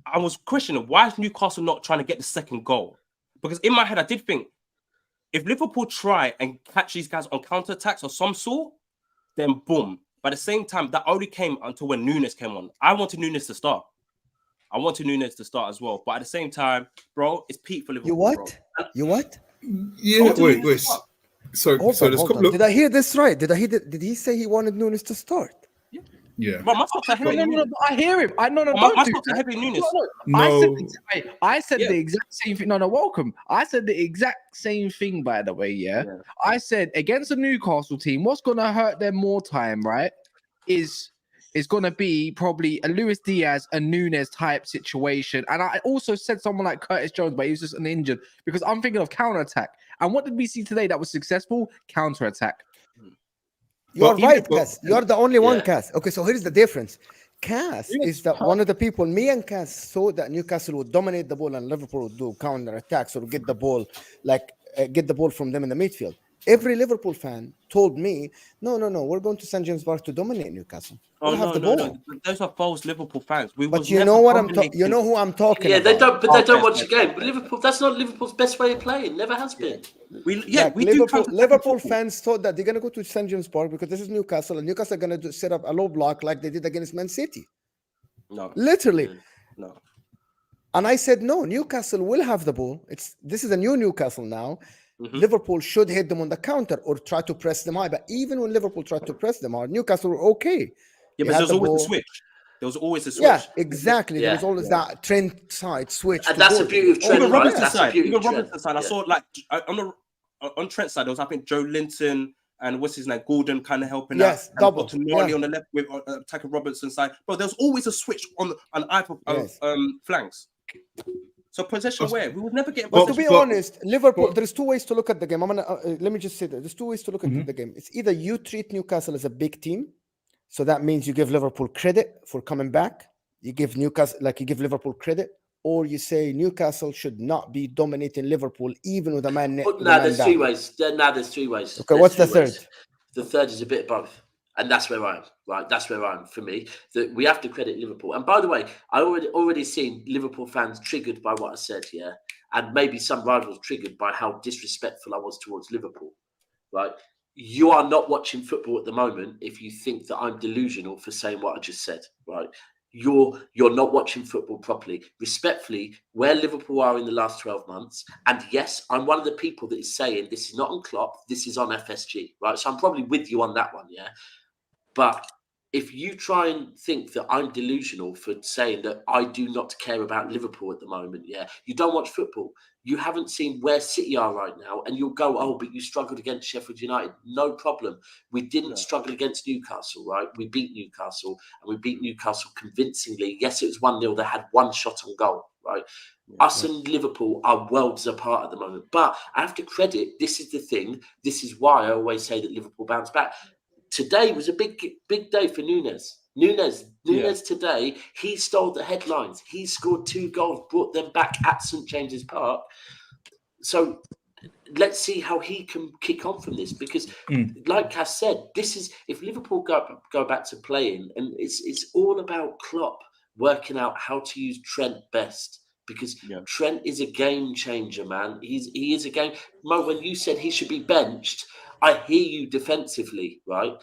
I was questioning, why is Newcastle not trying to get the second goal? Because in my head, I did think, if Liverpool try and catch these guys on counter-attacks or some sort, then boom. But at the same time, that only came until when Nunez came on. I wanted Nunez to start. I wanted Nunez to start as well. But at the same time, bro, it's peak for Liverpool. You what? Bro. You what? Yeah, wait. So there's a couple of... Did I hear this right? Did he say he wanted Nunez to start? Yeah. But my stocks are heavy. No, I hear him. My stocks are heavy Nunez. No. I said the exact same thing. No, welcome. I said the exact same thing, by the way, yeah. I said against the Newcastle team, what's going to hurt them more time, right, is going to be probably a Luis Diaz and Nunez type situation. And I also said someone like Curtis Jones, but he was just an injured, because I'm thinking of counter-attack. And what did we see today that was successful? Counter-attack. You're right, Cass. You're the only one, Cass. Okay, so here's the difference. Cass is one of the people. Me and Cass thought that Newcastle would dominate the ball and Liverpool would do counter attacks or get the ball from them in the midfield. Every Liverpool fan told me, no, we're going to St. James Park to dominate Newcastle. We'll have the ball. No. Those are false Liverpool fans. But you know what you know who I'm talking about. They don't watch the game. But Liverpool, that's not Liverpool's best way of playing. Never has been. Liverpool fans thought that they're going to go to St. James Park because this is Newcastle, and Newcastle are going to set up a low block like they did against Man City. No. Literally. No. And I said, no, Newcastle will have the ball. This is a new Newcastle now. Mm-hmm. Liverpool should hit them on the counter or try to press them high. But even when Liverpool tried to press them hard, Newcastle were okay. Yeah, but there's always a switch. There was always a switch. Yeah, exactly. There was always that Trent side switch. And that's the beauty of Trent. Even Robertson's side. I saw like on Trent's side, there was, I think, Joe Linton and what's his name, Gordon, kind of helping out. Yes, double. Tonali on the left with attacking Robertson's side. Bro, there was always a switch on either flanks. So possession where we would never get. But to be honest, Liverpool. There's two ways to look at the game. Let me just say that there's two ways to look at the game. It's either you treat Newcastle as a big team, so that means you give Liverpool credit for coming back. You give Liverpool credit, or you say Newcastle should not be dominating Liverpool even with a man. There's three ways. There's three ways. Okay, what's the third? The third is a bit of both. And that's where I am, right? That's where I am for me. That we have to credit Liverpool. And by the way, I already seen Liverpool fans triggered by what I said, yeah? And maybe some rivals triggered by how disrespectful I was towards Liverpool, right? You are not watching football at the moment if you think that I'm delusional for saying what I just said, right? You're not watching football properly. Respectfully, where Liverpool are in the last 12 months, and yes, I'm one of the people that is saying this is not on Klopp, this is on FSG, right? So I'm probably with you on that one, yeah? But if you try and think that I'm delusional for saying that I do not care about Liverpool at the moment, yeah, you don't watch football. You haven't seen where City are right now, and you'll go, oh, but you struggled against Sheffield United. No problem. We didn't struggle against Newcastle, right? We beat Newcastle, and we beat Newcastle convincingly. Yes, it was 1-0. They had one shot on goal, right? Us and Liverpool are worlds apart at the moment. But I have to credit, this is the thing. This is why I always say that Liverpool bounce back. Today was a big day for Nunez. Nunez today, he stole the headlines. He scored 2 goals, brought them back at St. James's Park. So let's see how he can kick on from this. Because like Cass said, this is, if Liverpool go back to playing, and it's all about Klopp working out how to use Trent best. Because Trent is a game changer, man. He is a game. Mo, when you said he should be benched, I hear you defensively, right?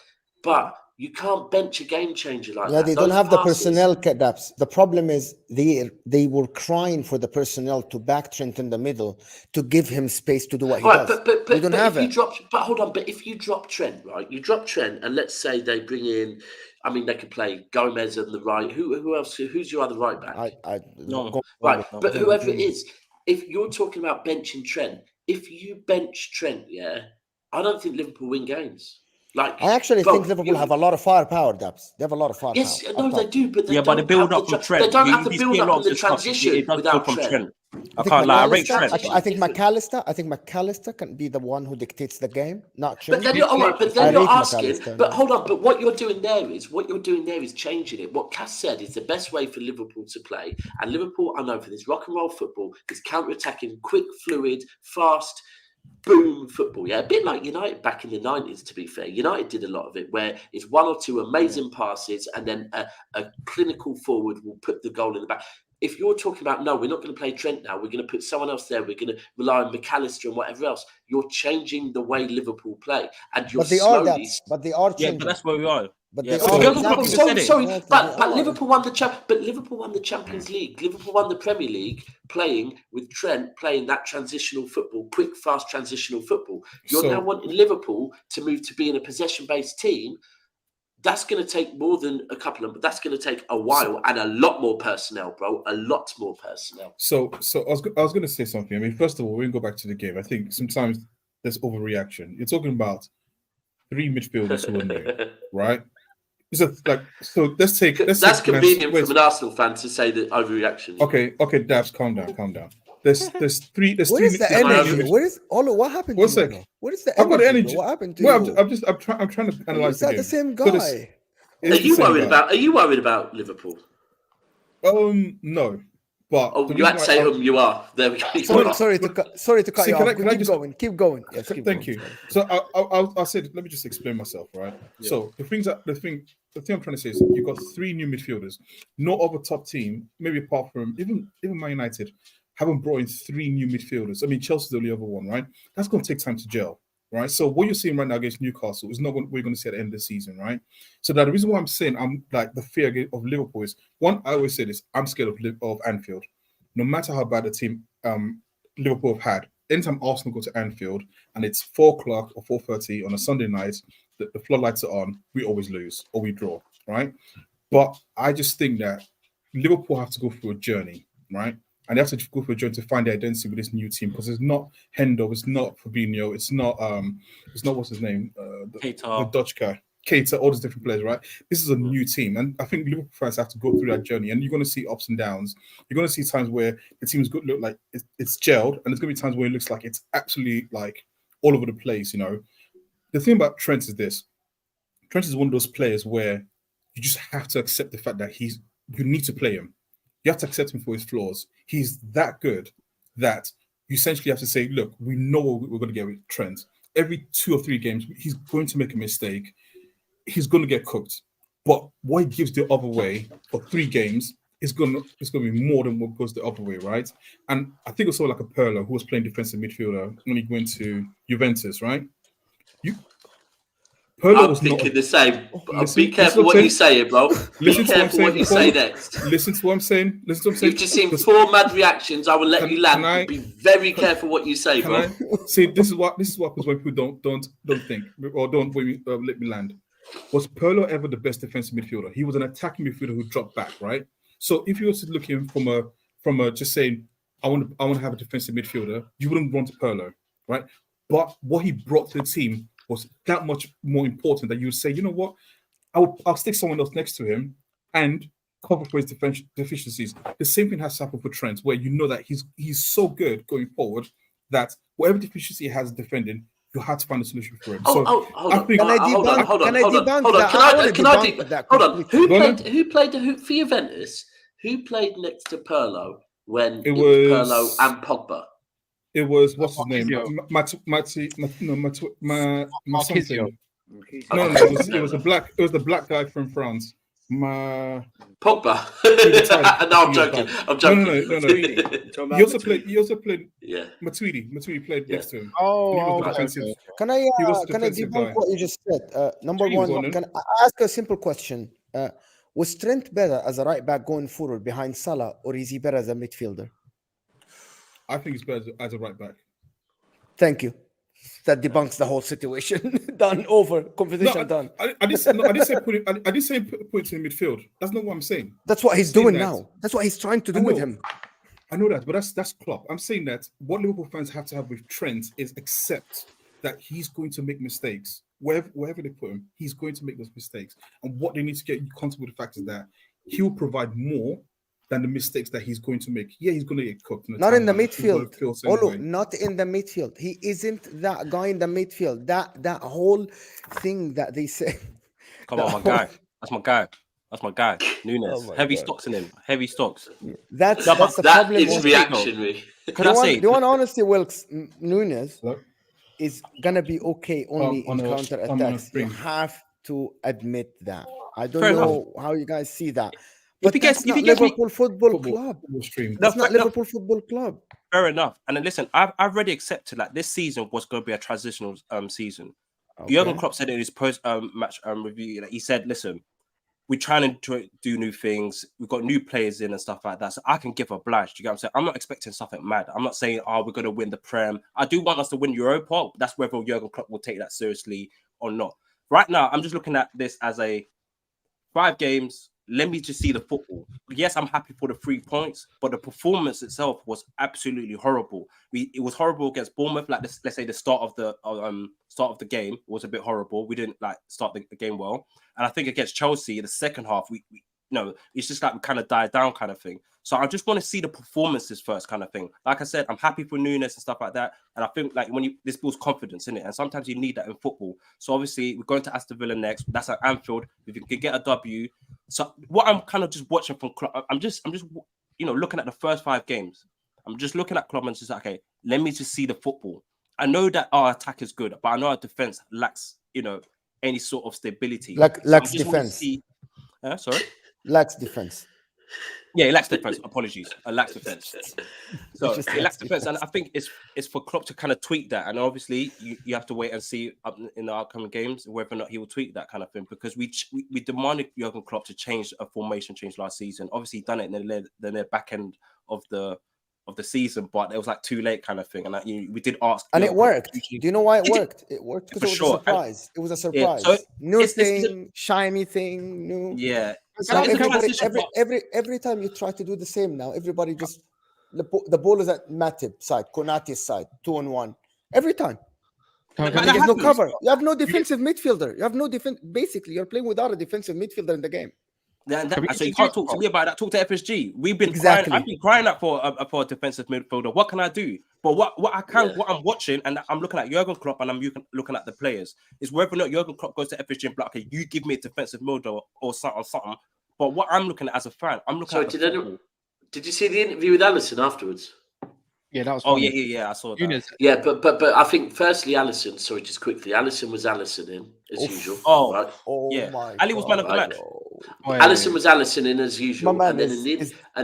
But you can't bench a game changer like that. Yeah, they don't have the personnel, Daps. The problem is they were crying for the personnel to back Trent in the middle to give him space to do what he does. But don't have it. But hold on. But if you drop Trent, right? You drop Trent, and let's say they bring in, I mean, they could play Gomez on the right. Who else? Who's your other right back? Right, but whoever it is, if you're talking about benching Trent, if you bench Trent, I don't think Liverpool win games. Like, I actually think Liverpool have a lot of firepower, Daps. They have a lot of firepower. Yes, no, they do, but they but the build up from Trent. They don't have the build up and the transition without Trent. I can't lie. I rate Trent. I think McAllister can be the one who dictates the game, not Trent. But then you're asking. But hold on. But what you're doing there is changing it. What Cass said is the best way for Liverpool to play, and Liverpool, I know for this rock and roll football, is counter-attacking, quick, fluid, fast. Boom football, a bit like United back in the 90s. To be fair, United did a lot of it, where it's one or two amazing passes, and then a clinical forward will put the goal in the back. If you're talking about no, we're not going to play Trent now, we're going to put someone else there, we're going to rely on McAllister and whatever else. You're changing the way Liverpool play, and you're slowly. But they are changing. But that's where we are. But Liverpool won the Champions League. Liverpool won the Premier League playing with Trent, playing that transitional football, quick, fast transitional football. You're now wanting Liverpool to move to being a possession-based team. That's going to take more than a couple of, but that's going to take a while and a lot more personnel, bro. A lot more personnel. So I was going to say something. I mean, first of all, we're going to go back to the game. I think sometimes there's overreaction. You're talking about 3 midfielders who are new, right? So let's take. That's convenient from an Arsenal fan to say that overreaction. Okay, Daps, calm down. There's 3. There's Where is the energy? Where is Olo? What happened? One sec. What is the energy? I've got energy. What happened to well, you? I'm trying to analyze the game. Is that the same guy? Are you worried about Liverpool? No. But you had to say you are. There we go. Sorry to cut you off. Keep going. Yes, thank you. So I said, let me just explain myself, right? Yeah. So the thing I'm trying to say is you've got 3 new midfielders. No other top team, maybe apart from even Man United, haven't brought in 3 new midfielders. I mean, Chelsea's the only other one, right? That's going to take time to gel, right? So what you're seeing right now against Newcastle is not what we're going to see at the end of the season, right? So that the reason why I'm saying I'm like the fear of Liverpool is, one, I always say this, I'm scared of Anfield. No matter how bad the team Liverpool have had, anytime Arsenal go to Anfield and it's 4:00 or 4:30 on a Sunday night, the floodlights are on, we always lose or we draw, right? But I just think that Liverpool have to go through a journey, right? And they have to go through a journey to find their identity with this new team, because it's not Hendo, it's not Fabinho, it's not what's his name, the Dutch guy, Keita, all these different players, right? This is a new team, and I think Liverpool fans have to go through that journey, and you're going to see ups and downs. You're going to see times where the team is good, look like it's gelled, and there's going to be times where it looks like it's absolutely like all over the place. You know, the thing about Trent is this: Trent is one of those players where you just have to accept the fact that you need to play him. You have to accept him for his flaws. He's that good that you essentially have to say, look, we know what we're going to get with Trent. Every 2 or 3 games, he's going to make a mistake. He's going to get cooked. But what he gives the other way for 3 games is going to be more than what goes the other way, right? And I think it's sort of like a Pirlo who was playing defensive midfielder when he went to Juventus, right? I'm thinking the same. Be careful what you say, bro. Be careful what you say next. Listen to what I'm saying. You've just seen 4 mad reactions. I will let you land. Be very careful what you say, bro. See, this is what happens when people don't think or don't let me land. Was Pirlo ever the best defensive midfielder? He was an attacking midfielder who dropped back, right? So if you were looking from a just saying, I want to have a defensive midfielder, you wouldn't want Pirlo, right? But what he brought to the team was that much more important that you would say, you know what, I'll stick someone else next to him and cover for his deficiencies. The same thing has happened for Trent, where you know that he's so good going forward that whatever deficiency he has defending, you had to find a solution for him. Hold on. Who played the hoop for Juventus? Who played next to Pirlo when it was Pirlo and Pogba? It was what's his name? It was the black guy from France. Pogba. No, I'm joking. No. He also played. Yeah. Matuidi played next to him. Can I debunk what you just said? Number one, can I ask a simple question? Was Trent better as a right back going forward behind Salah, or is he better as a midfielder? I think he's better as a right back. Thank you. That debunks the whole situation. Done, over, competition done. I didn't say put it in midfield. That's not what I'm saying. That's what he's doing now. That's what he's trying to do with him. I know that, but that's Klopp. I'm saying that what Liverpool fans have to have with Trent is accept that he's going to make mistakes. Wherever they put him, he's going to make those mistakes. And what they need to get comfortable with the fact is that he'll provide more than the mistakes that he's going to make. Yeah, he's going to get cooked. Not in the midfield. Olu, not in the midfield. He isn't that guy in the midfield. That whole thing that they say. Come on, my guy. That's my guy. That's my guy. Nunez. Heavy stocks in him. Heavy stocks. That's the problem. That is reactionary. Could I say? The one honestly, Wilkes, Nunez is gonna be okay only in counter attacks. You have to admit that. I don't know how you guys see that. But that's not Liverpool Football Club. That's not Liverpool Football Club. Fair enough. And then listen, I've already accepted that this season was going to be a transitional season. Okay. Jurgen Klopp said in his post-match review, he said, listen, we're trying to do new things. We've got new players in and stuff like that. So I can give a blush. Do you get what I'm saying? I'm not expecting something mad. I'm not saying, we're going to win the Prem. I do want us to win Europa. That's whether Jurgen Klopp will take that seriously or not. Right now, I'm just looking at this as a 5 games. Let me just see the football. Yes, I'm happy for the 3 points, but the performance itself was absolutely horrible. It was horrible against Bournemouth. Like let's say the start of the game was a bit horrible. We didn't start the game well, and I think against Chelsea in the second half, we it's just like we kind of died down kind of thing. So I just want to see the performances first kind of thing. Like I said, I'm happy for Nunez and stuff like that. And I think this builds confidence in it. And sometimes you need that in football. So obviously we're going to Aston Villa next. That's at Anfield. If you can get a W. So what I'm kind of just watching from Klopp, I'm just looking at the first 5 games. I'm just looking at Klopp and just okay, let me just see the football. I know that our attack is good, but I know our defense lacks, any sort of stability. Lacks defense. Sorry? Lacks defense. Yeah, it lacks defense. Apologies. It lacks defense. So it lacks defense. And I think it's for Klopp to kind of tweak that. And obviously, you have to wait and see in the upcoming games whether or not he will tweak that kind of thing. Because we demanded Jurgen Klopp to change a formation change last season. Obviously, he done it in the back end of the season, but it was too late kind of thing. And we did ask. And it worked. Do you know why it worked? It worked because it was a surprise. It was a surprise. Yeah, so new thing, shiny thing, new. Yeah. So every time you try to do the same now, everybody just the ball is at Matip's side, Konati's side, 2-on-1 every time. There's no cover. You have no defensive midfielder. You have no defense. Basically, you're playing without a defensive midfielder in the game. So you can't talk to me about that. Talk to FSG. We've been crying. I've been crying out for a defensive midfielder. What can I do? But what I'm watching, and I'm looking at Jurgen Klopp, and I'm looking at the players, is whether or not Jurgen Klopp goes to FSG and be like, okay, you give me a defensive midfielder or something. But what I'm looking at as a fan, I'm looking at. Did you see the interview with Alisson afterwards? Yeah, that was. Oh yeah, I saw that. Yeah, but I think firstly, Alisson. Sorry, just quickly, Alisson was Alisson in as usual. Oh, right? Yeah. Ali was man of the match. Alisson was Alisson in as usual, and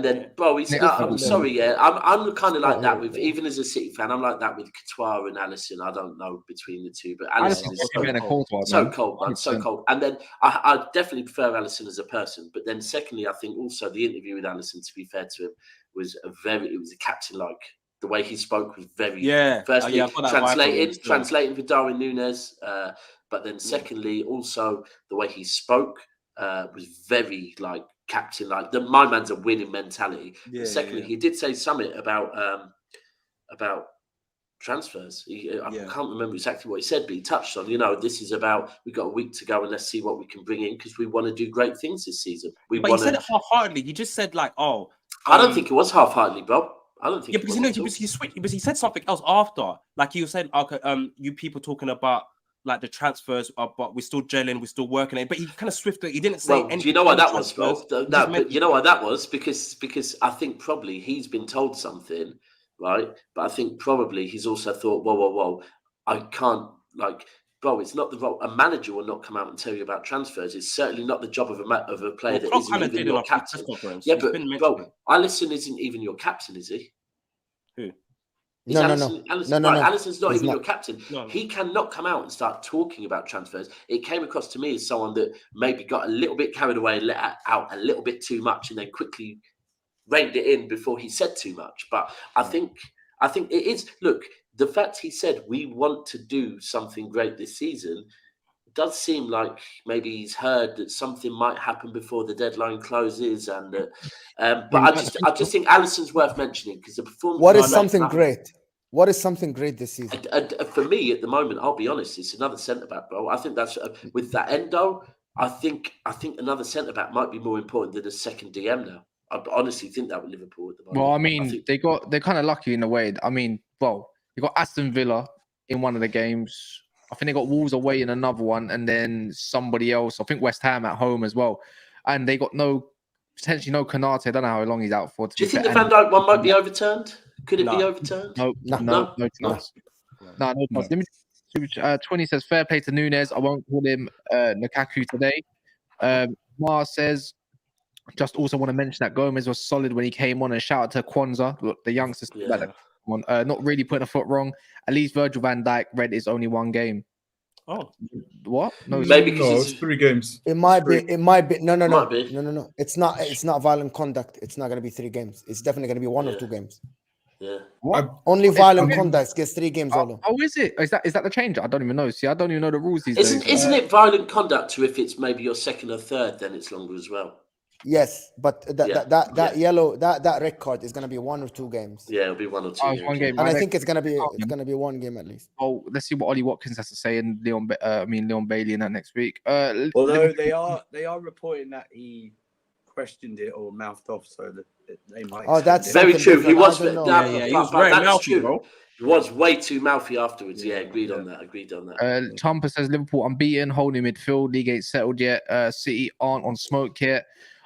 then bro, he's. I'm sorry, yeah, I'm kind of like that with even as a City fan. I'm like that with Courtois and Alisson. I don't know between the two, but Alisson is so cold, man, so cold. And then I definitely prefer Alisson as a person. But then secondly, I think also the interview with Alisson, to be fair to him, was a captain-like. The way he spoke was very firstly translating for Darwin Nunez, but then secondly also the way he spoke was very captain-like. My man's a winning mentality. Secondly, he did say something about transfers. I can't remember exactly what he said, but he touched on, this is about, we've got a week to go and let's see what we can bring in because we want to do great things this season. He said it half-heartedly. He just said I don't think it was half-heartedly, bro. I don't think. Yeah, because he switched. Because he said something else after. He said, "Okay, you people talking about the transfers, but we're still gelling, we're still working it." But he kind of swiftly. He didn't say anything. Do you know why that was, bro? But you know why that was? Because I think probably he's been told something, right? But I think probably he's also thought, whoa, I can't Bro, it's not the role. A manager will not come out and tell you about transfers. It's certainly not the job of a player that isn't even your captain. Yeah, but bro, Alisson isn't even your captain, is he? Who? No. Alisson's not even your captain. No. He cannot come out and start talking about transfers. It came across to me as someone that maybe got a little bit carried away and let out a little bit too much, and then quickly reined it in before he said too much. But I think it is. Look. the fact he said we want to do something great this season does seem like maybe he's heard that something might happen before the deadline closes, and but I just think Alisson's worth mentioning because the performance. What is something great? What is something great this season? For me, at the moment, I'll be honest, it's another centre back, bro. I think that's with that Endo. I think another centre back might be more important than a second DM now. I honestly think that with Liverpool at the moment. Well, I mean, they're kind of lucky in a way. I mean, well, you got Aston Villa in one of the games. I think they got Wolves away in another one, and then somebody else. I think West Ham at home as well, and they got potentially no Konate. I don't know how long he's out for. Do you think the Van Dijk one might be overturned? Could it be overturned? No chance. No. Let me. 20 says fair play to Nunez. I won't call him Lukaku today. Mars says just also want to mention that Gomez was solid when he came on, and shout out to Kwanzaa, look, the youngsters. Not really putting a foot wrong. At least Virgil van Dijk read is only one game. Oh, what? No, maybe it's 3 games. It might be. No. Might be. No. It's not violent conduct. It's not going to be 3 games. It's definitely going to be 1 or 2 games. Yeah. Only violent conduct gets 3 games. Oh, is it? Is that the change? I don't even know. See, I don't even know the rules these days. Isn't it violent conduct to if it's maybe your second or third, then it's longer as well? Yes, but that yellow that red card is going to be 1 or 2 games. Yeah, it'll be 1 or 2. One game. And I think it's going to be 1 game at least. Oh, let's see what Ollie Watkins has to say and Leon Bailey in that next week. Although they are reporting that he questioned it or mouthed off, so that they might. Oh, that's very true. He was. He was very mouthy, bro. He was way too mouthy afterwards. Yeah, agreed on that. Tumper says Liverpool unbeaten, holding midfield. League ain't settled yet. City aren't on smoke yet.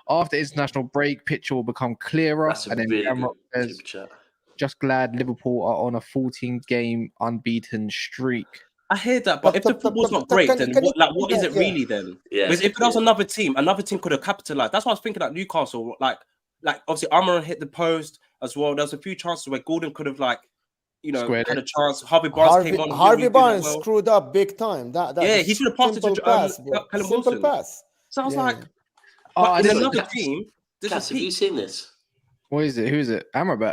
After international break, picture will become clearer. That's a really good super chat. Just glad Liverpool are on a 14-game unbeaten streak. I hear that, but if the football's not great, then what is it really then? Yeah. Because if there was another team could have capitalized. That's what I was thinking at Newcastle. Like obviously Almiron hit the post as well. There was a few chances where Gordon could have had a chance. Harvey Barnes came on. Harvey Barnes screwed up big time. He should have passed it to Callum Wilson. Pass. So I was like, in another team, Cass, have you seen this? What is it? Who is it? Amrabat.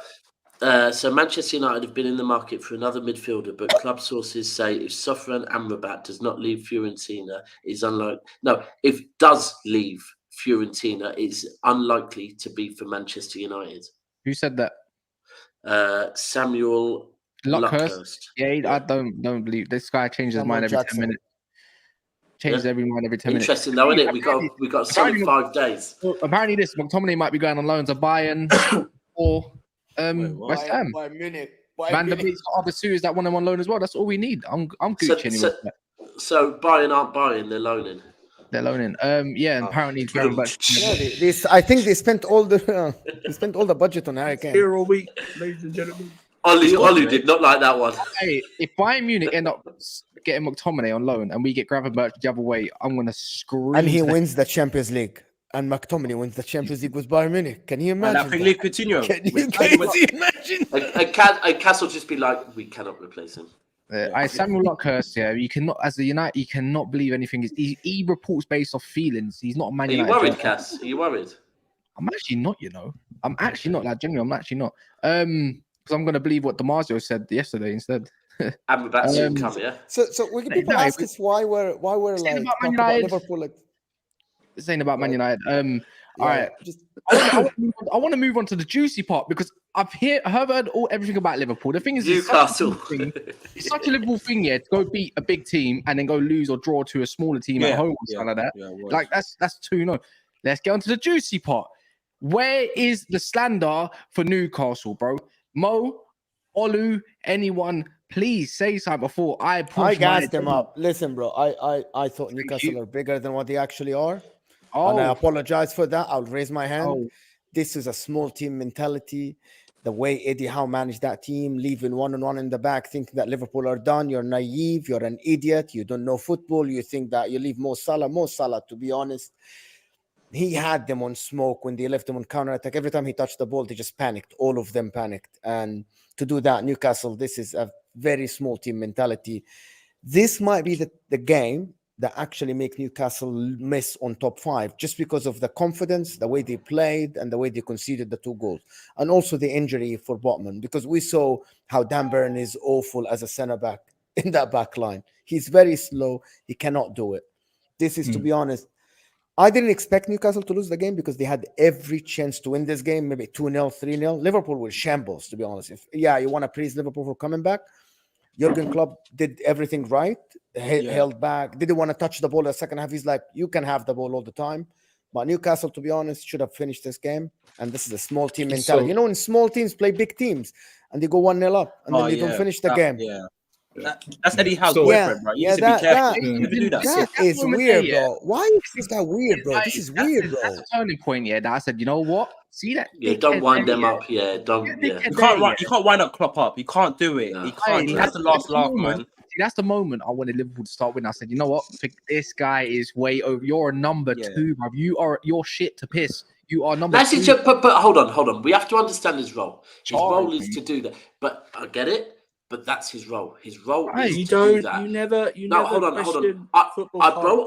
So Manchester United have been in the market for another midfielder, but club sources say if Sofran Amrabat does not leave Fiorentina, if does leave Fiorentina, it's unlikely to be for Manchester United. Who said that? Samuel Luckhurst. Yeah, I don't believe this guy changes his mind every 10 minutes. Changes every mind every 10 minutes. Interesting though, isn't it? We got 5 days. Well, apparently, this McTominay might be going on loan to Bayern or West Ham. By Munich. Van der Beek's got other suitors that want him on loan as well. That's all we need. I'm Gucci anyway. So Bayern aren't buying; they're loaning. They're loaning. And apparently he's going back. I think they spent all the budget on Harry Kane. Here all week, ladies and gentlemen. Ollie did not like that one. Hey, if Bayern Munich end up getting McTominay on loan and we get Gravenberch the other way, I'm gonna scream. And he wins the Champions League. And McTominay wins the Champions League with Bayern Munich. Can you imagine? And I think League continue. Can you imagine? And Cass will just be like, we cannot replace him. Samuel Luckhurst, you cannot, as a United, you cannot believe anything. He reports based off feelings. He's not a Man United. Are you worried, Cass? Are you worried? I'm actually not, I'm actually not. Like, genuinely, I'm actually not. Because I'm going to believe what Damasio said yesterday instead. Amrabat soon come, yeah? So when people ask us why we're like talking about Liverpool, like, this ain't about Man United. All right. I want to move on to the juicy part because I've heard everything about Liverpool. The thing is, Newcastle. It's such a Liverpool thing, to go beat a big team and then go lose or draw to a smaller team at home or something like that. Like that's too no. Let's get on to the juicy part. Where is the slander for Newcastle, bro? Mo, Olu, anyone? Please say something before I push. I gassed them up. Listen, bro. I thought Newcastle are bigger than what they actually are. And I apologize for that. I'll raise my hand. This is a small team mentality. The way Eddie Howe managed that team, leaving 1-on-1 in the back, thinking that Liverpool are done. You're naive. You're an idiot. You don't know football. You think that you leave Mo Salah, to be honest, he had them on smoke when they left them on counter-attack. Every time he touched the ball, they just panicked. All of them panicked. And to do that, Newcastle, this is a very small team mentality. This might be the game that actually make Newcastle miss on top 5 just because of the confidence, the way they played, and the way they conceded the 2 goals. And also the injury for Botman, because we saw how Dan Burn is awful as a centre-back in that back line. He's very slow. He cannot do it. This is, to be honest, I didn't expect Newcastle to lose the game because they had every chance to win this game, maybe 2-0, 3-0. Liverpool was shambles, to be honest. You want to praise Liverpool for coming back. Jurgen Klopp did everything right, held back, didn't want to touch the ball in the second half. He's like, you can have the ball all the time. But Newcastle, to be honest, should have finished this game. And this is a small team mentality. You know, when small teams play big teams and they go 1-0 up and then they don't finish the game. Yeah. That's Eddie Howe's boyfriend, bro. You need to be careful. You never do that. That is weird, bro. Why is that weird, bro? This is weird, bro. That's a turning point, that I said, you know what? See that? Yeah, don't wind them up. Yeah, don't. Yeah. You can't wind up Klopp up. You can't do it. No. He can't. He has the last laugh, man. That's the moment I wanted Liverpool to start winning. I said, you know what? This guy is way over. You're a number 2, bro. You're shit to piss. You are number 2. But hold on. We have to understand his role. His role is to do that. But I get it. But that's his role. His role is to do that. You never. Hold on.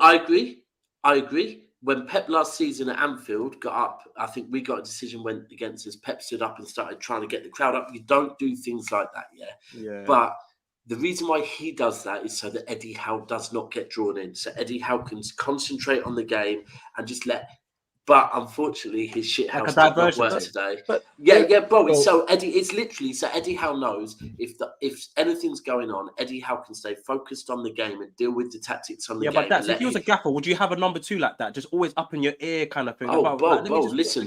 I agree. When Pep last season at Anfield got up, I think we got a decision went against us. Pep stood up and started trying to get the crowd up. You don't do things like that, yeah. But the reason why he does that is so that Eddie Howe does not get drawn in. So Eddie Howe can concentrate on the game and just let. But unfortunately, his shit house did not work today. Bro. So Eddie, it's literally so Eddie Howe knows if anything's going on, Eddie Howe can stay focused on the game and deal with the tactics on the game. Yeah, but that's if he was a gaffer, would you have a number 2 like that, just always up in your ear kind of thing? Oh, bro, listen,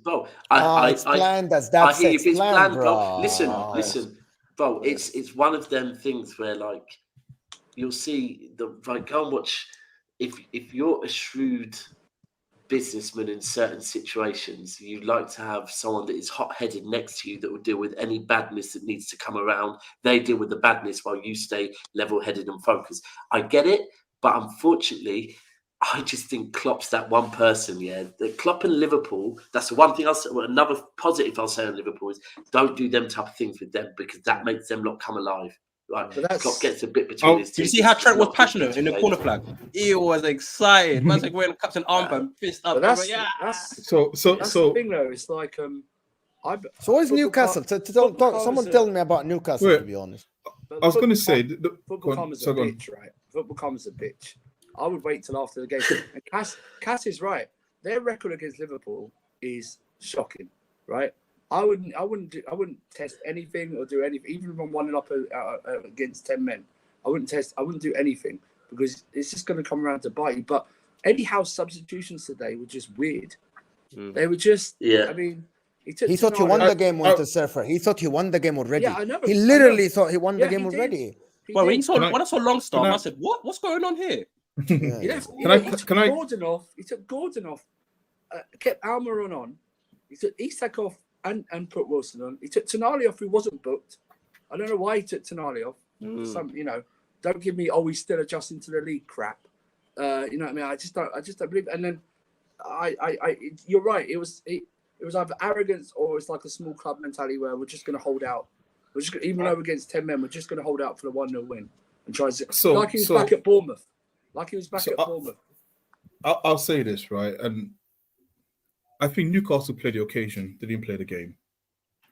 bro. It's planned as that. I hear if it's planned, bro. Listen, bro. It's one of them things where like you'll see go and watch if you're a shrewd businessman in certain situations, you like to have someone that is hot-headed next to you that will deal with any badness that needs to come around. They deal with the badness while you stay level-headed and focused. I get it, but unfortunately, I just think Klopp's that one person, The Klopp and Liverpool, that's the one thing another positive I'll say on Liverpool is don't do them type of things with them because that makes them not come alive. Right, Klopp gets a bit between his teeth. You see how Trent was passionate in the corner flag? He was excited. Man's like wearing captain armband, fist up. That's the thing, though. It's like So what is Newcastle? Someone tell me about Newcastle. To be honest, I was going to say football comes a bitch, right? Football comes a bitch. I would wait till after the game. And Cass is right. Their record against Liverpool is shocking, right? I wouldn't test anything or do anything, even if I'm 1-0 up against 10 men. I wouldn't do anything because it's just going to come around to bite you. But Eddie Howe's substitutions today were just weird. They were just, I mean, he thought he won the game on the surfer. He thought he won the game already. Yeah, I know. He literally thought he won the game already. Well, when I saw Longstaff, I said, "What's going on here?" He took Gordon off, kept Almiron on. He took Isak off. And put Wilson on. He took Tonali off, who wasn't booked. I don't know why he took Tonali off. Don't give me he's still adjusting to the league crap. You know what I mean? I just don't believe it. And then you're right. It was either arrogance or it's like a small club mentality where we're just going to hold out. Even though we're against 10 men, we're just going to hold out for the 1-0 win and try to. Like he was back at Bournemouth. I'll say this, right, and. I think Newcastle played the occasion. They didn't play the game,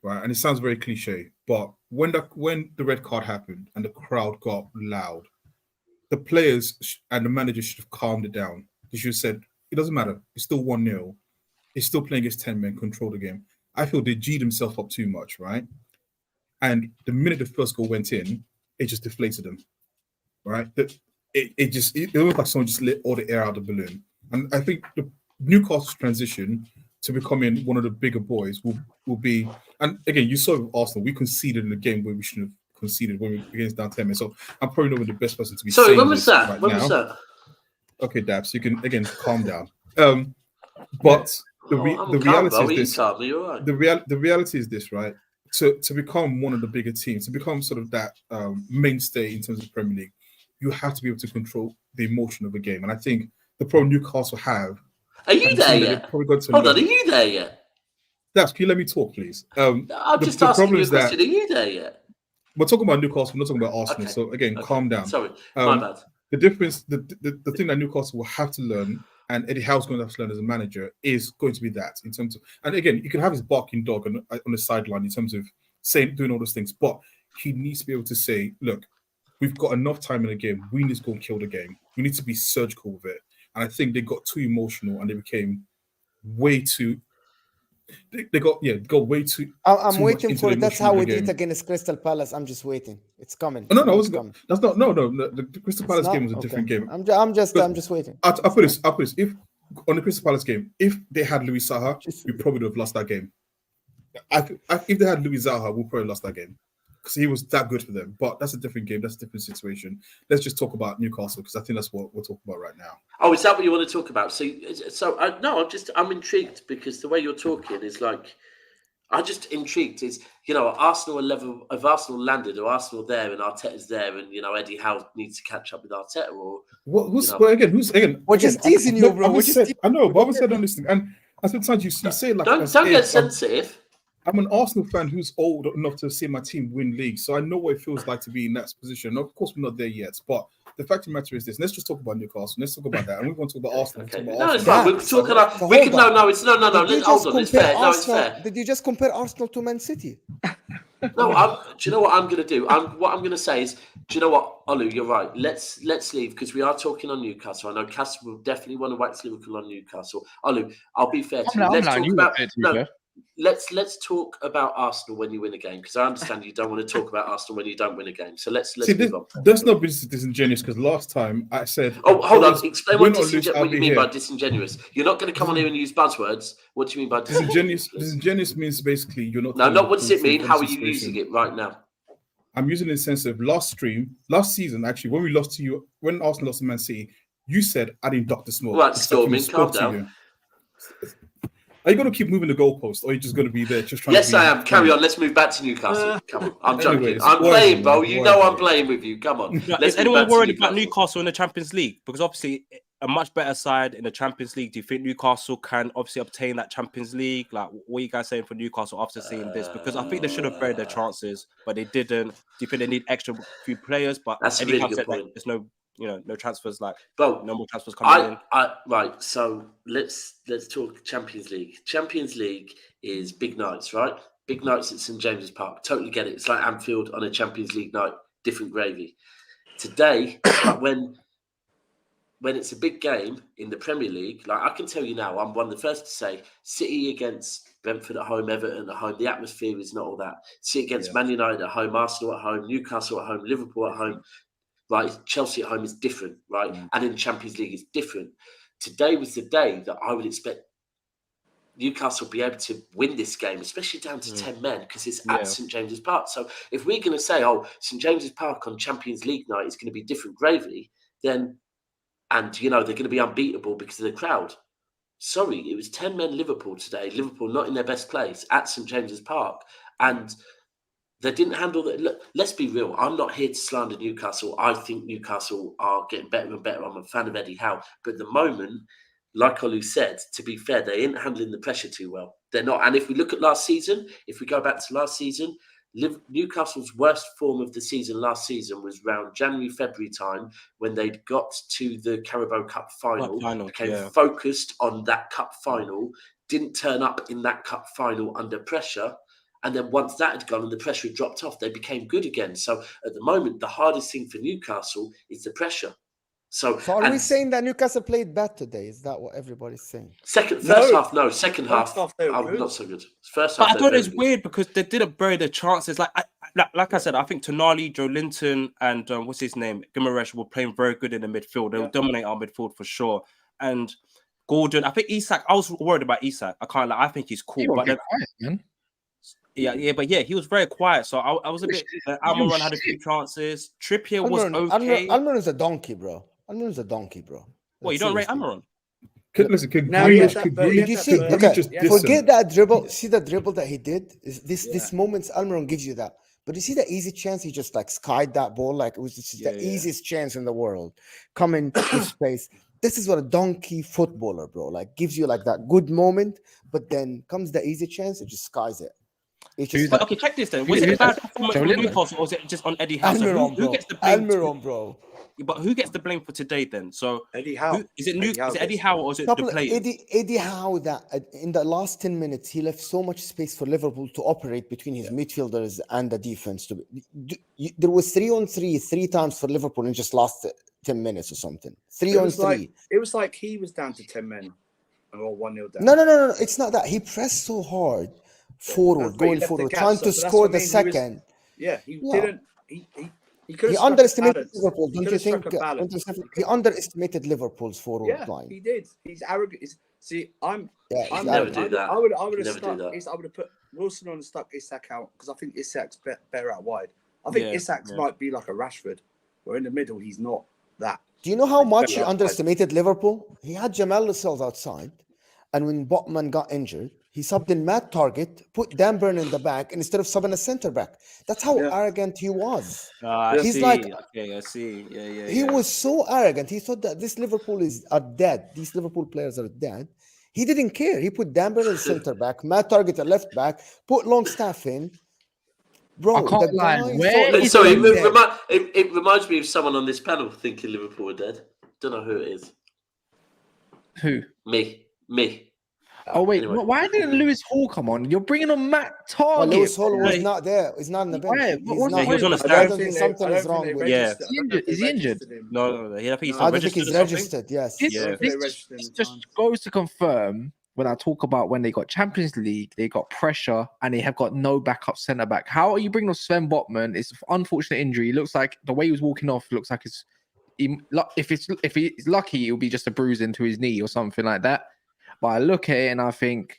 right? And it sounds very cliche, but when the red card happened and the crowd got loud, the players and the manager should have calmed it down. They should have said, it doesn't matter. It's still 1-0. It's still playing against 10 men, control the game. I feel they G'd themselves up too much, right? And the minute the first goal went in, it just deflated them, right? It looked like someone just let all the air out of the balloon. And I think the Newcastle's transition to becoming one of the bigger boys will be, and again, you saw with Arsenal, we conceded in a game where we shouldn't have conceded when we were against down 10 men. So I'm probably not the best person to be saying when was that? Right when now. Was that? Okay, Daps, you can again calm down. But the reality is this. Right. The reality is this, right? To become one of the bigger teams, to become sort of that mainstay in terms of the Premier League, you have to be able to control the emotion of a game. And I think the problem Newcastle have. Are you there yet? Hold on, are you there yet? Daps, can you let me talk, please? I'm just asking you a question. Are you there yet? We're talking about Newcastle, we're not talking about Arsenal. Okay. So again, calm down. Sorry, my bad. the difference, the thing that Newcastle will have to learn, and Eddie Howe's going to have to learn as a manager, is going to be that in terms of, and again, you can have his barking dog on the sideline in terms of doing all those things, but he needs to be able to say, look, we've got enough time in the game. We need to go and kill the game. We need to be surgical with it. And I think they got too emotional and they became way too. They got way too. I'm too waiting much for into it. That's the how we emotional did game. against Crystal Palace. I'm just waiting. It's coming. Oh, no, It's coming. that's not. No. The Crystal Palace game was a different game. I'm just waiting. I'll put this. If on the Crystal Palace game, if they had Louis Saha, we probably would have lost that game. If they had Louis Saha, we probably lost that game because he was that good for them. But that's a different game. That's a different situation. Let's just talk about Newcastle because I think that's what we're talking about right now. Oh, is that what you want to talk about? I'm intrigued because the way you're talking is like, I'm just intrigued. Is Arsenal level of Arsenal landed, or Arsenal there, and Arteta's there, and Eddie Howe needs to catch up with Arteta, or who's again? We're just teasing you, bro. I know, but I said on this thing, and sometimes you say like, don't get sensitive. I'm an Arsenal fan who's old enough to see my team win leagues, so I know what it feels like to be in that position. Of course, we're not there yet, but the fact of the matter is this. Let's just talk about Newcastle. Let's talk about that, and we want to talk about Arsenal. Okay. No, it's fine. We're talking about. No. Hold on. It's fair. No, it's fair. Did you just compare Arsenal to Man City? No. Do you know what I'm going to do? What I'm going to say is, do you know what, Olu? You're right. Let's leave because we are talking on Newcastle. I know Castle will definitely want to wax Liverpool on Newcastle. Olu, I'll be fair to you. Let's talk about. Let's talk about Arsenal when you win a game because I understand you don't want to talk about Arsenal when you don't win a game. So let's move on. That's not disingenuous because last time I said, "Oh, hold on, explain what you mean by disingenuous." You're not going to come on here and use buzzwords. What do you mean by disingenuous? Disingenuous means basically you're not. No, not what does it mean. How are you using it right now? I'm using it in the sense of last season actually when we lost to you, when Arsenal lost to Man City, you said I didn't duck the smoke. Right, Storming, calm down. Are you going to keep moving the goalpost, or are you just going to be there just trying? Yes, I am. Carry on. Let's move back to Newcastle. Come on. I'm joking. I'm playing, Bo. You know I'm playing with you. Come on. Is anyone worried about Newcastle in the Champions League? Because obviously, a much better side in the Champions League. Do you think Newcastle can obviously obtain that Champions League? Like, what are you guys saying for Newcastle after seeing this? Because I think they should have buried their chances, but they didn't. Do you think they need extra few players? But that's a really good point. There's no. No transfers, like no more transfers coming in. Right, so let's talk Champions League. Champions League is big nights, right? Big nights at St James's Park. Totally get it. It's like Anfield on a Champions League night, different gravy. Today, when it's a big game in the Premier League, like I can tell you now, I'm one of the first to say City against Brentford at home, Everton at home. The atmosphere is not all that. City against Man United at home, Arsenal at home, Newcastle at home, Liverpool at home. Right, Chelsea at home is different, right? And in Champions League is different. Today was the day that I would expect Newcastle to be able to win this game, especially down to 10 men, because it's at St James's Park. So if we're going to say, St James's Park on Champions League night is going to be different gravy, then, and they're going to be unbeatable because of the crowd. Sorry, it was 10 men Liverpool today. Liverpool not in their best place at St James's Park, and they didn't handle that. Look, let's be real. I'm not here to slander Newcastle. I think Newcastle are getting better and better. I'm a fan of Eddie Howe. But at the moment, like Olu said, to be fair, they ain't handling the pressure too well. They're not. And if we look at last season, if we go back to last season, Newcastle's worst form of the season last season was around January, February time when they got to the Carabao Cup final, became focused on that cup final, didn't turn up in that cup final under pressure. And then once that had gone and the pressure had dropped off, they became good again. So at the moment, the hardest thing for Newcastle is the pressure. So are we saying that Newcastle played bad today? Is that what everybody's saying? Second half, no. Second half, not so good. First half, but I thought it was weird because they didn't bury their chances. Like I said, I think Tonali, Joe Linton, and what's his name, Guimaraes were playing very good in the midfield. They will dominate our midfield for sure. And Gordon, I think Isak. I was worried about Isak. I can't lie. I think he's cool, but quiet, man. Yeah, he was very quiet. So I was a bit. Almiron had a few chances. Trippier was okay. Almiron's a donkey, bro. Almiron's a donkey, bro. What, you don't rate Almiron? Listen, did you see? Forget that dribble. See the dribble that he did. This moments Almiron gives you that. But you see the easy chance he just like skied that ball, like it was just the easiest chance in the world, coming to space. This is what a donkey footballer, bro, like gives you like that good moment, but then comes the easy chance, it just skies it. Okay, check this then. Was it a bad performance from Newcastle, or was it just on Eddie Howe? Almiron, bro. But who gets the blame for today then? So Eddie Howe. is it Eddie Howe is it Eddie gets- Howe or is it the players? Eddie Howe, that in the last 10 minutes, he left so much space for Liverpool to operate between his midfielders and the defense. There was 3-on-3 3 times for Liverpool in just last 10 minutes or something. 3-on-3. It was like he was down to 10 men or 1-0 down. No. It's not that. He pressed so hard forward, But he going left the forward, gap, trying so to that's score what I the mean, second. He Yeah. didn't. He could He have underestimated Liverpool, don't you think? Balance. He underestimated Liverpool's forward Yeah, line. he did. He's arrogant. See, I'm Never arrogant. do that. I would Never have do stuck. that. I would have put Wilson on and stuck Isak out because I think Isak's better out wide. I think Isak's might be like a Rashford, where in the middle he's not that. Do you know how much he better outside. underestimated Liverpool? He had Jamal Lascelles outside, and when Botman got injured, he subbed in Matt Target, put Dan Burn in the back instead of subbing a centre back. That's how arrogant he was. He's like, okay, I see. Yeah. He was so arrogant. He thought that this Liverpool are dead. These Liverpool players are dead. He didn't care. He put Dan Burn as centre back, Matt Target at left back, put Longstaff in. Bro, I can't the lie. guy Where thought is Sorry, he was dead. it reminds me of someone on this panel thinking Liverpool are dead. Don't know who it is. Who? Me. Oh wait, Anyway. why didn't Lewis Hall come on? You're bringing on Matt Well, Target. Lewis Hall was Yeah. not there. He's not in the bench. Why? He's What's not. the he was on the I stand. don't think something is wrong with him. Yeah. Is he injured? No. I think he's I don't think registered he's or something. registered. Yes. This just goes to confirm when I talk about when they got Champions League, they got pressure and they have got no backup centre back. How are you bringing on Sven Botman? It's an unfortunate injury. It looks like the way he was walking off looks like if he's lucky, it'll be just a bruise into his knee or something like that. But I look at it and I think,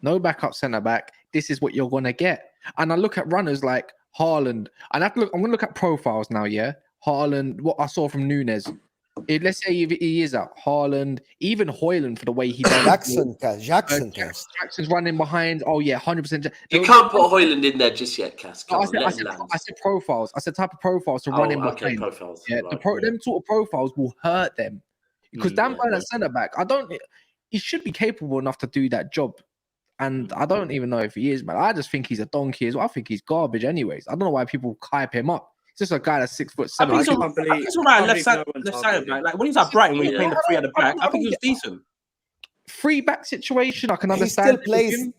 no backup centre back. This is what you're gonna get. And I look at runners like Haaland. And I'm gonna look at profiles now. Yeah, Haaland. What I saw from Nunez. Let's say he is out. Haaland, even Højlund for the way he does. Jackson's running behind. Oh yeah, 100%. You can't put Højlund in there just yet, Cass. I said profiles. I said type of profiles to run in behind. Profiles. Yeah, Right, them sort of profiles will hurt them because Dan Burn at centre back. He should be capable enough to do that job. And I don't even know if he is, man. I just think he's a donkey as well. I think he's garbage anyways. I don't know why people hype him up. He's just a guy that's 6'7". I think he's all right left side back. Like when he's at Brighton, when he's playing the 3 at the back, I think he was decent. Free back situation, I can He understand. still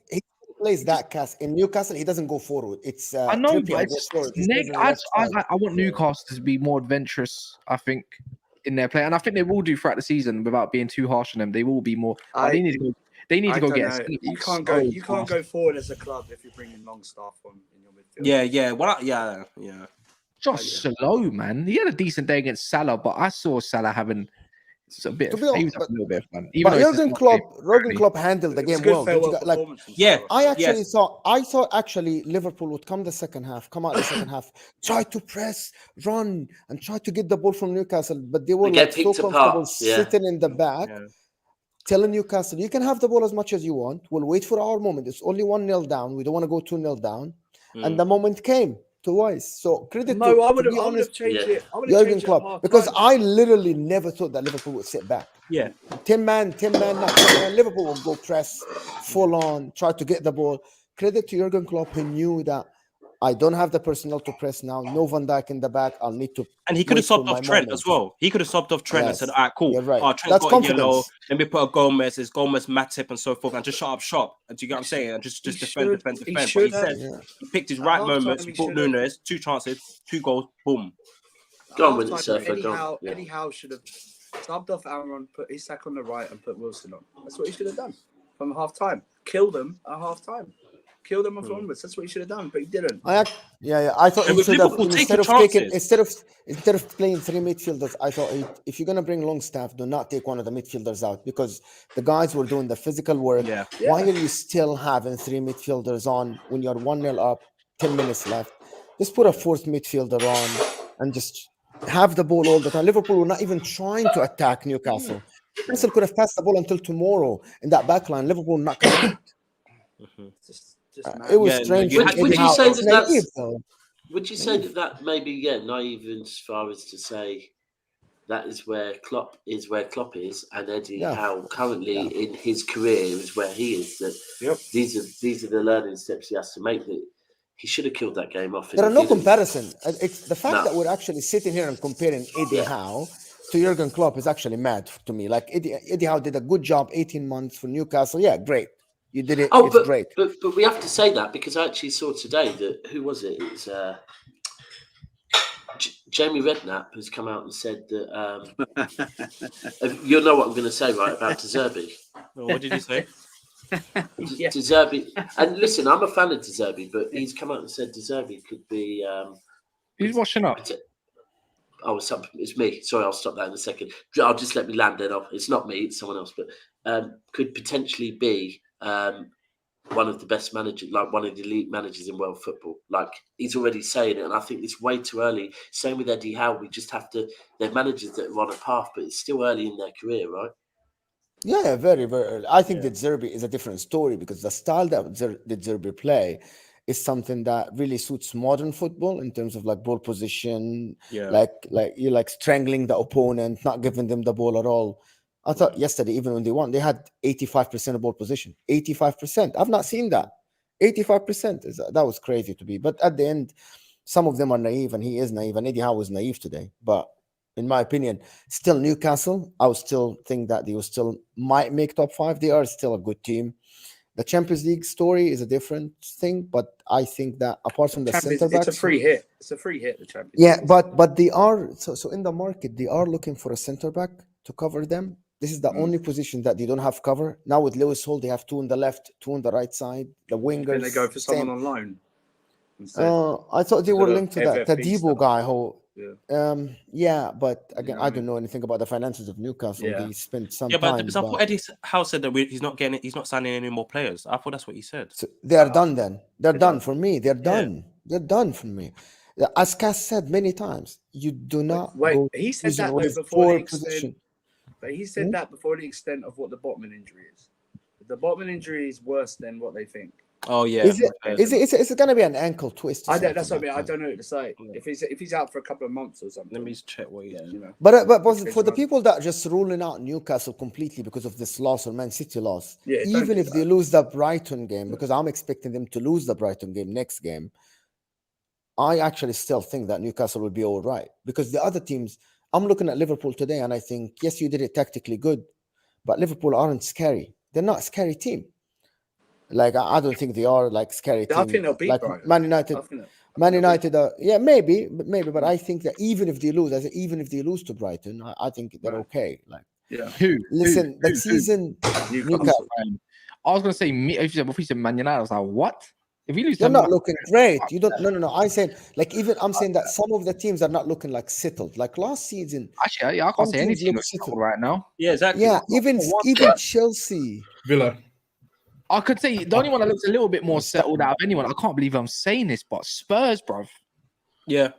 plays that cast in Newcastle. He doesn't go forward. It's I know, but I want Newcastle to be more adventurous. I think in their play, and I think they will do throughout the season without being too harsh on them. They will be more. They need to go get. You can't go forward as a club if you're bringing Longstaff on in your midfield. Yeah. Well, yeah. Just slow, man. He had a decent day against Salah, but I saw Salah having a bit of a little bit of fun. But Jurgen Klopp handled the game well. I thought actually Liverpool would come out the second half, try to press, run, and try to get the ball from Newcastle, but they were like so comfortable sitting in the back, telling Newcastle, you can have the ball as much as you want. We'll wait for our moment. It's only 1-0 down. We don't want to go 2-0 down. And the moment came twice. So credit I would have changed it. Jurgen Klopp, because I literally never thought that Liverpool would sit back. Yeah. 10 man, Liverpool will go press full on, try to get the ball. Credit to Jurgen Klopp, who knew that I don't have the personnel to press now. No Van Dijk in the back. I'll need to. And he could have subbed off Trent as well. He could have subbed off Trent and said, all right, cool. You're right. Trent's That's got confidence. yellow. Let me put a Gomez, Matip, and so forth, and just shut up shop. And do you get what I'm saying? And just defend. But he said he picked his right moments. He brought Nunez, 2 chances, 2 goals, boom. Go on with it, Surfer. Eddie Howe should have subbed off Almiron, put Isak on the right, and put Wilson on. That's what he should have done from half time. Kill them at half time. Kill them off onwards. That's what he should have done, but he didn't. I thought he should have instead of playing 3 midfielders. I thought if you're gonna bring Longstaff, do not take one of the midfielders out because the guys were doing the physical work. Yeah. Why are you still having 3 midfielders on when you're 1-0 up, 10 minutes left? Just put a 4th midfielder on and just have the ball all the time. Liverpool were not even trying to attack Newcastle. Newcastle could have passed the ball until tomorrow in that back line. Liverpool not coming. It was strange. Would you say that maybe naive as far as to say that is where Klopp is, and Eddie Howe currently in his career is where he is. That these are the learning steps he has to make. That he should have killed that game off. There are no comparison. It's the fact that we're actually sitting here and comparing Eddie Howe to Jurgen Klopp is actually mad to me. Like Eddie Howe did a good job, 18 months for Newcastle. Yeah, great. You did it. It's great. But we have to say that because I actually saw today that who was it? It was Jamie Redknapp has come out and said that you'll know what I'm going to say, right, about De Zerbi. Well, what did he say? De Zerbi, and listen, I'm a fan of De Zerbi, but he's come out and said De Zerbi could be. Who's washing up? Oh, it's me. Sorry, I'll stop that in a second. I'll just let me land it off. It's not me, it's someone else, but could potentially be one of the best managers, like one of the elite managers in world football. Like he's already saying it, and I think it's way too early. Same with Eddie Howe. We just have to. They're managers that are on a path, but it's still early in their career, right? Yeah, very, very early. I think that Zerbi is a different story because the style that the Zerbi play is something that really suits modern football in terms of like ball position, like you like strangling the opponent, not giving them the ball at all. I thought yesterday, even when they won, they had 85% of ball position. 85%. I've not seen that. 85%. That was crazy to be. But at the end, some of them are naive, and he is naive, and Eddie Howe was naive today. But in my opinion, still Newcastle, I would still think that they will still might make top 5. They are still a good team. The Champions League story is a different thing, but I think that apart from the center backs, it's a free hit. It's a free hit. The Champions yeah, League. but they are so in the market. They are looking for a center back to cover them. This is the only position that they don't have cover now. With Lewis Hall, they have 2 on the left, 2 on the right side. The wingers. Then they go for someone on loan. I thought they were linked to that Tadibo guy who. Yeah. But again, I don't know anything about the finances of Newcastle. Yeah. They spent some But time. I thought Eddie Howe said that he's not signing any more players. I thought that's what he said. So they are done then. They're done for me. They're done. They're done for me. As Cass said many times, you do not. Wait, he said that before the extent. But he said that before the extent of what the Botman injury is. The Botman injury is worse than what they think. Oh yeah. Is it going to be an ankle twist? That's what I mean. I don't know what to say. If he's out for a couple of months or something. Let me check what he you know. But for the people that are just ruling out Newcastle completely because of this loss or Man City loss, even if they lose the Brighton game, because I'm expecting them to lose the Brighton game next game, I actually still think that Newcastle will be all right because the other teams. I'm looking at Liverpool today and I think, yes, you did it tactically good, but Liverpool aren't scary. They're not a scary team. Like, I don't think they are like scary team. I think they'll beat like Brighton. Man United. Man United, maybe, but I think that even if they lose to Brighton, I think they're okay. Like, listen, that season, Newcastle. I was going to say, if you said Man United, I was like, what? If you lose, they're not looking great. You don't. No. I said, like, I'm saying that some of the teams are not looking like settled. Like last season, actually, I can't say any team looks settled right now. Yeah, exactly. Yeah, even Chelsea, Villa. I could say the only one that looks a little bit more settled out of anyone. I can't believe I'm saying this, but Spurs, bro. Yeah.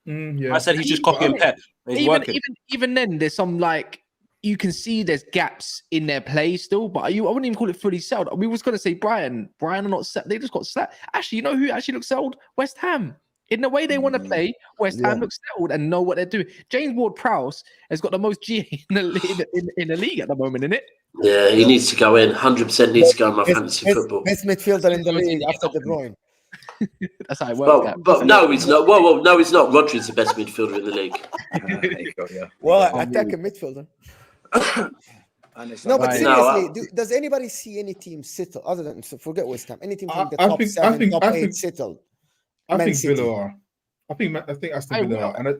I said he's just copying Pep. Even then, there's some like. You can see there's gaps in their play still, but I wouldn't even call it fully settled. We was going to say Brighton are not set. They just got slapped. Actually, you know who actually looks settled? West Ham. In the way they want to play, West Ham looks settled and know what they're doing. James Ward-Prowse has got the most GA in the league at the moment, isn't it? Yeah, he needs to go in. 100% needs to go in my fantasy football. Best midfielder in the league after De Bruyne. That's how it works. But no, he's not. Whoa, no, he's not. Rodri's the best midfielder in the league. Well, attacking midfielder. No, but seriously, does anybody see any team settle other than forget West Ham? Any team from the top 7, top 8 settled? I think Villa are. I think Aston Villa are.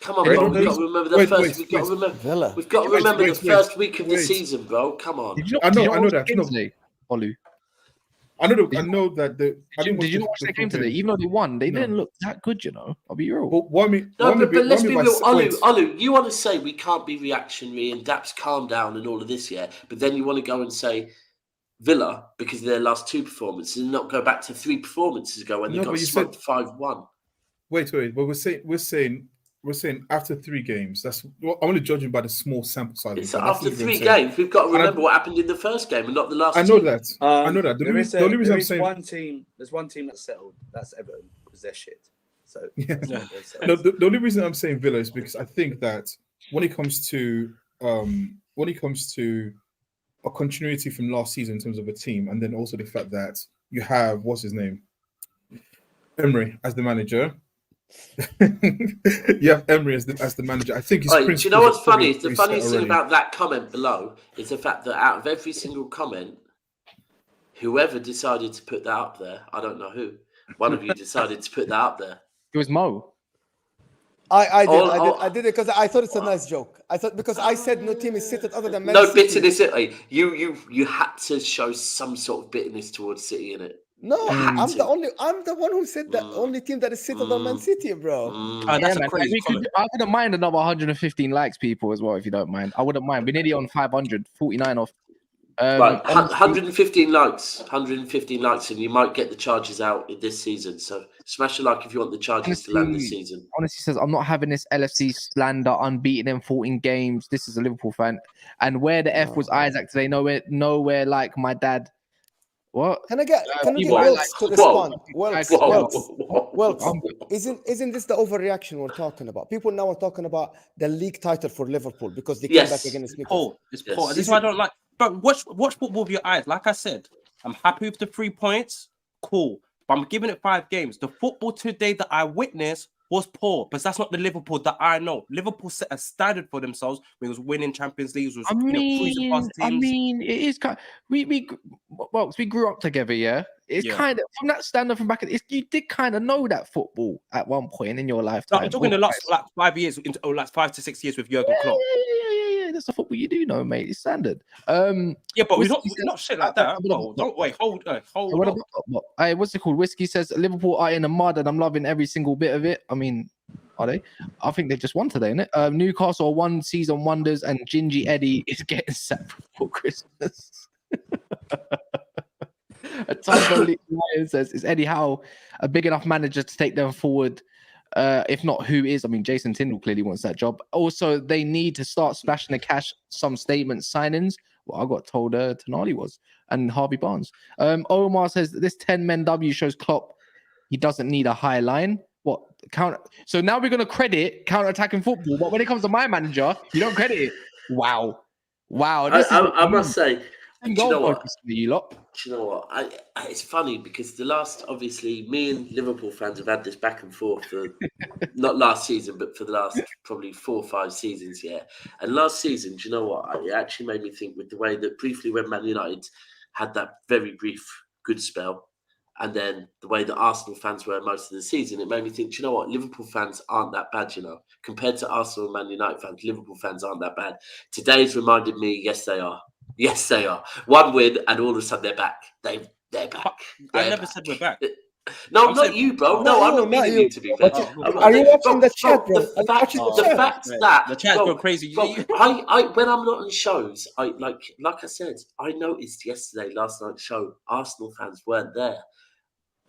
Come on, bro. We've got to remember the first. We've got to remember the first week of the season, bro. Come on. I know that. Olu. I know that. Did you not watch the game today? Even though they won, they didn't look that good, you know. I'll be real. But let's be real. Olu, you want to say we can't be reactionary and Daps calm down and all of this, yeah? But then you want to go and say Villa because of their last 2 performances and not go back to 3 performances ago when they got smoked 5-1. Wait. But we're saying after 3 games. I'm only judging by the small sample size. It's after 3 games. We've got to remember what happened in the first game and not the last. I know that. The only reason I'm saying there's one team that's settled. That's Everton because they're shit. So no, the only reason I'm saying Villa is because I think that when it comes to a continuity from last season in terms of a team, and then also the fact that you have what's his name, Emery as the manager. You have Emery as the manager. I think his do you know what's funny? The funniest funniest thing about that comment below is the fact that out of every single comment, whoever decided to put that up there, I don't know who, one of you decided to put that up there. It was Mo. I did it because I thought it's a nice joke. I thought because I said no team is seated other than Man no City. bitterness. You had to show some sort of bitterness towards City in it. No, I'm the one who said the only team that is seated on Man City, bro. That's a crazy comment. I wouldn't mind another 115 likes, people, as well, if you don't mind. I wouldn't mind. We're nearly on 500, 49 off. Right, 115 likes, and you might get the charges out in this season. So smash a like if you want the charges to land this season. Honestly, says I'm not having this LFC slander, unbeaten in 14 games. This is a Liverpool fan, and where the F was Isaac today? Nowhere like my dad. What? Can I get Wilkes to respond? Wilkes, isn't this the overreaction we're talking about? People now are talking about the league title for Liverpool because they came back against Newcastle. It's poor. This is why I don't like. But watch football with your eyes. Like I said, I'm happy with the 3 points. Cool. But I'm giving it 5 games. The football today that I witnessed was poor, but that's not the Liverpool that I know. Liverpool set a standard for themselves when it was winning Champions Leagues. It is kind. We grew up together, yeah. It's kind of from that standard from back. You did kind of know that football at one point in your lifetime. I'm talking the last 5 years, or 5 to 6 years with Jurgen Klopp. Yeah. That's the football you do know, mate. It's standard. But we're not shit like that. Hold on. What's it called? Whiskey says Liverpool are in the mud, and I'm loving every single bit of it. I mean, are they? I think they just won today, innit? Newcastle are 1 season wonders, and Gingy Eddie is getting sacked before Christmas. A Typo Lion says, "Is Eddie Howe a big enough manager to take them forward? If not, who is?" I mean, Jason Tindall clearly wants that job. Also, they need to start splashing the cash. Some statement signings. Well, I got told Tonali was, and Harvey Barnes. Omar says this 10-men W shows Klopp he doesn't need a high line. What counter? So now we're gonna credit counter-attacking football, but when it comes to my manager, you don't credit it. Wow. I must say, do you know what? It's funny because obviously, me and Liverpool fans have had this back and forth for not last season, but for the last probably 4 or 5 seasons, yeah. And last season, do you know what? It actually made me think with the way that briefly when Man United had that very brief good spell, and then the way that Arsenal fans were most of the season, it made me think, do you know what? Liverpool fans aren't that bad, you know. Compared to Arsenal and Man United fans, Liverpool fans aren't that bad. Today's reminded me, yes, they are. Yes, they are. 1 win, and all of a sudden they're back. They're back. I never said we're back. No, I'm not you, bro. No, I'm not meaning you, to be fair. Are you watching the chat, bro? The fact that the chat's gone crazy. I when I'm not on shows, like I said, I noticed last night's show, Arsenal fans weren't there.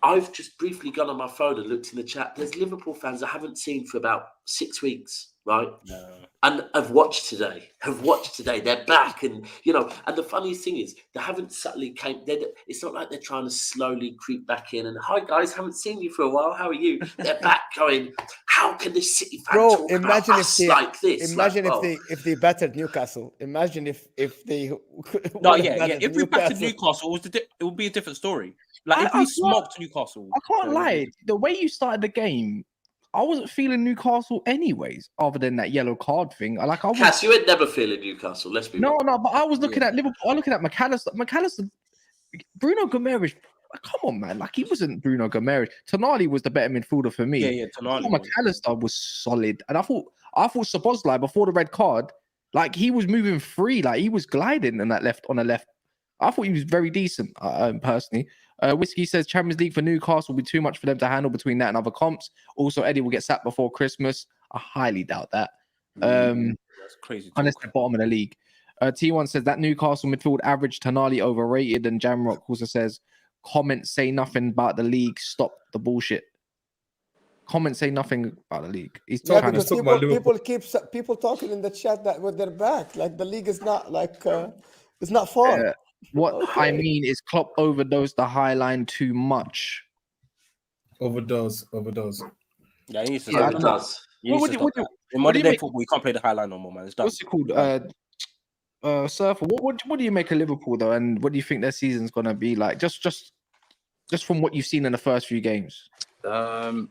I've just briefly gone on my phone and looked in the chat. There's Liverpool fans I haven't seen for about 6 weeks, right? No. And I've watched today. They're back, and and the funniest thing is they haven't subtly came. It's not like they're trying to slowly creep back in. And hi guys, haven't seen you for a while. How are you? They're back, going. How can this City fan talk about us like this? Imagine if they battered Newcastle. Imagine if they. If we battered Newcastle, it would be a different story. Like if we smoked Newcastle. I can't lie. The way you started the game, I wasn't feeling Newcastle anyways, other than that yellow card thing. Cass, you ain't never feeling Newcastle. Let's be real. No, but I was looking at Liverpool. I was looking at McAllister, Bruno Gomes. Come on, man. Like, he wasn't Bruno Gomes. Tonali was the better midfielder for me. Yeah, Tonali. McAllister was solid. And I thought Szoboszlai, before the red card, like, he was moving free. Like, he was gliding on the left. I thought he was very decent, personally. Whiskey says Champions League for Newcastle will be too much for them to handle between that and other comps. Also, Eddie will get sacked before Christmas. I highly doubt that. That's crazy. Unless they're bottom of the league. T1 says that Newcastle midfield average Tonali overrated. And Jamrock also says, comments say nothing about the league. Stop the bullshit. Comments say nothing about the league. He's talking people talking in the chat that with their back, like the league is not like it's not far. Yeah. What I mean is Klopp overdosed the high line too much. Overdose. Yeah, he needs to stop. In modern day football, you can't play the high line no more, man. It's done. What's it called? Surfer. What do you make of Liverpool though, and what do you think their season's gonna be like? Just just from what you've seen in the first few games? I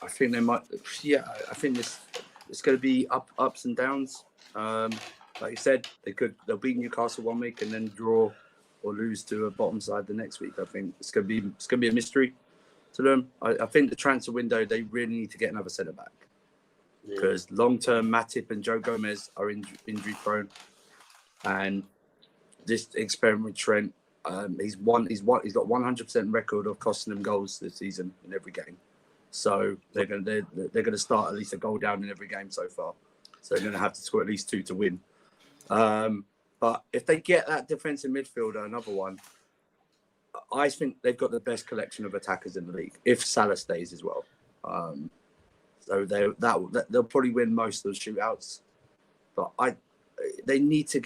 think they might. Yeah, I think it's going to be ups and downs. Like you said, they'll beat Newcastle one week and then draw or lose to a bottom side the next week. I think it's going to be a mystery to them. I think the transfer window, they really need to get another centre back because long term Matip and Joe Gomez are injury prone, and this experiment with Trent, he's got 100% record of costing them goals this season in every game. So they're going to start at least a goal down in every game so far. So they're going to have to score at least 2 to win. But if they get that defensive midfielder, another one, I think they've got the best collection of attackers in the league. If Salah stays as well, so they'll probably win most of the shootouts. But they need to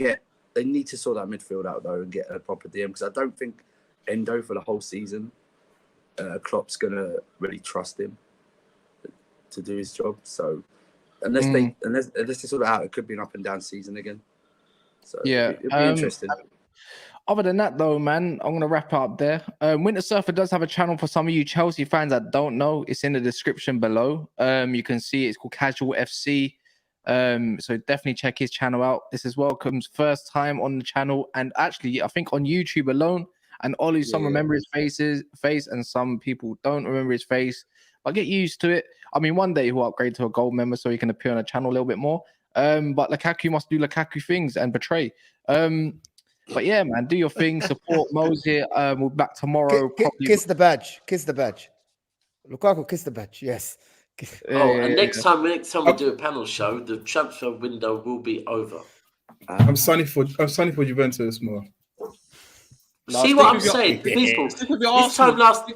sort that midfield out though and get a proper DM because I don't think Endo for the whole season. Klopp's gonna really trust him to do his job. So unless they sort it out, it could be an up and down season again. So yeah, it'll be interesting. Other than that, though, man, I'm gonna wrap it up there. Winter Surfer does have a channel for some of you Chelsea fans that don't know. It's in the description below. You can see it's called Casual FC. So definitely check his channel out. This is Welcome's first time on the channel, and actually, I think on YouTube alone. And Ollie, some remember his face, and some people don't remember his face. But get used to it. I mean, one day he'll upgrade to a gold member so he can appear on the channel a little bit more. But Lukaku must do Lukaku things and betray. But yeah, man, do your thing. Support Mo's here. We'll be back tomorrow. Kiss the badge. Kiss the badge. Lukaku, kiss the badge. Yes. Next time we do a panel show, the transfer window will be over. I'm signing for Juventus more. See what I'm saying, people. This time last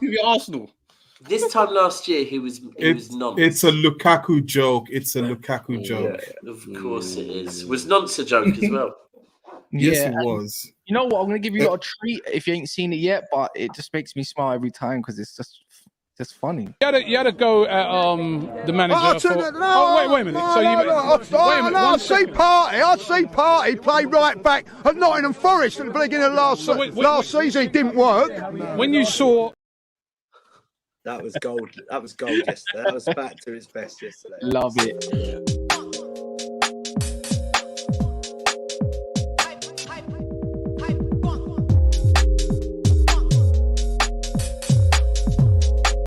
year, he was nonce. It's a Lukaku joke. It's a Lukaku joke. Yeah, of course it is. Was nonce a joke as well? Yes, it was. You know what? I'm gonna give you a treat if you ain't seen it yet, but it just makes me smile every time because it's just funny. You had to go at the manager. Wait a minute. I see Party play right back at Nottingham Forest at the beginning of last season. It didn't work. When you saw that was gold. That was gold yesterday. That was back to his best yesterday. Love it.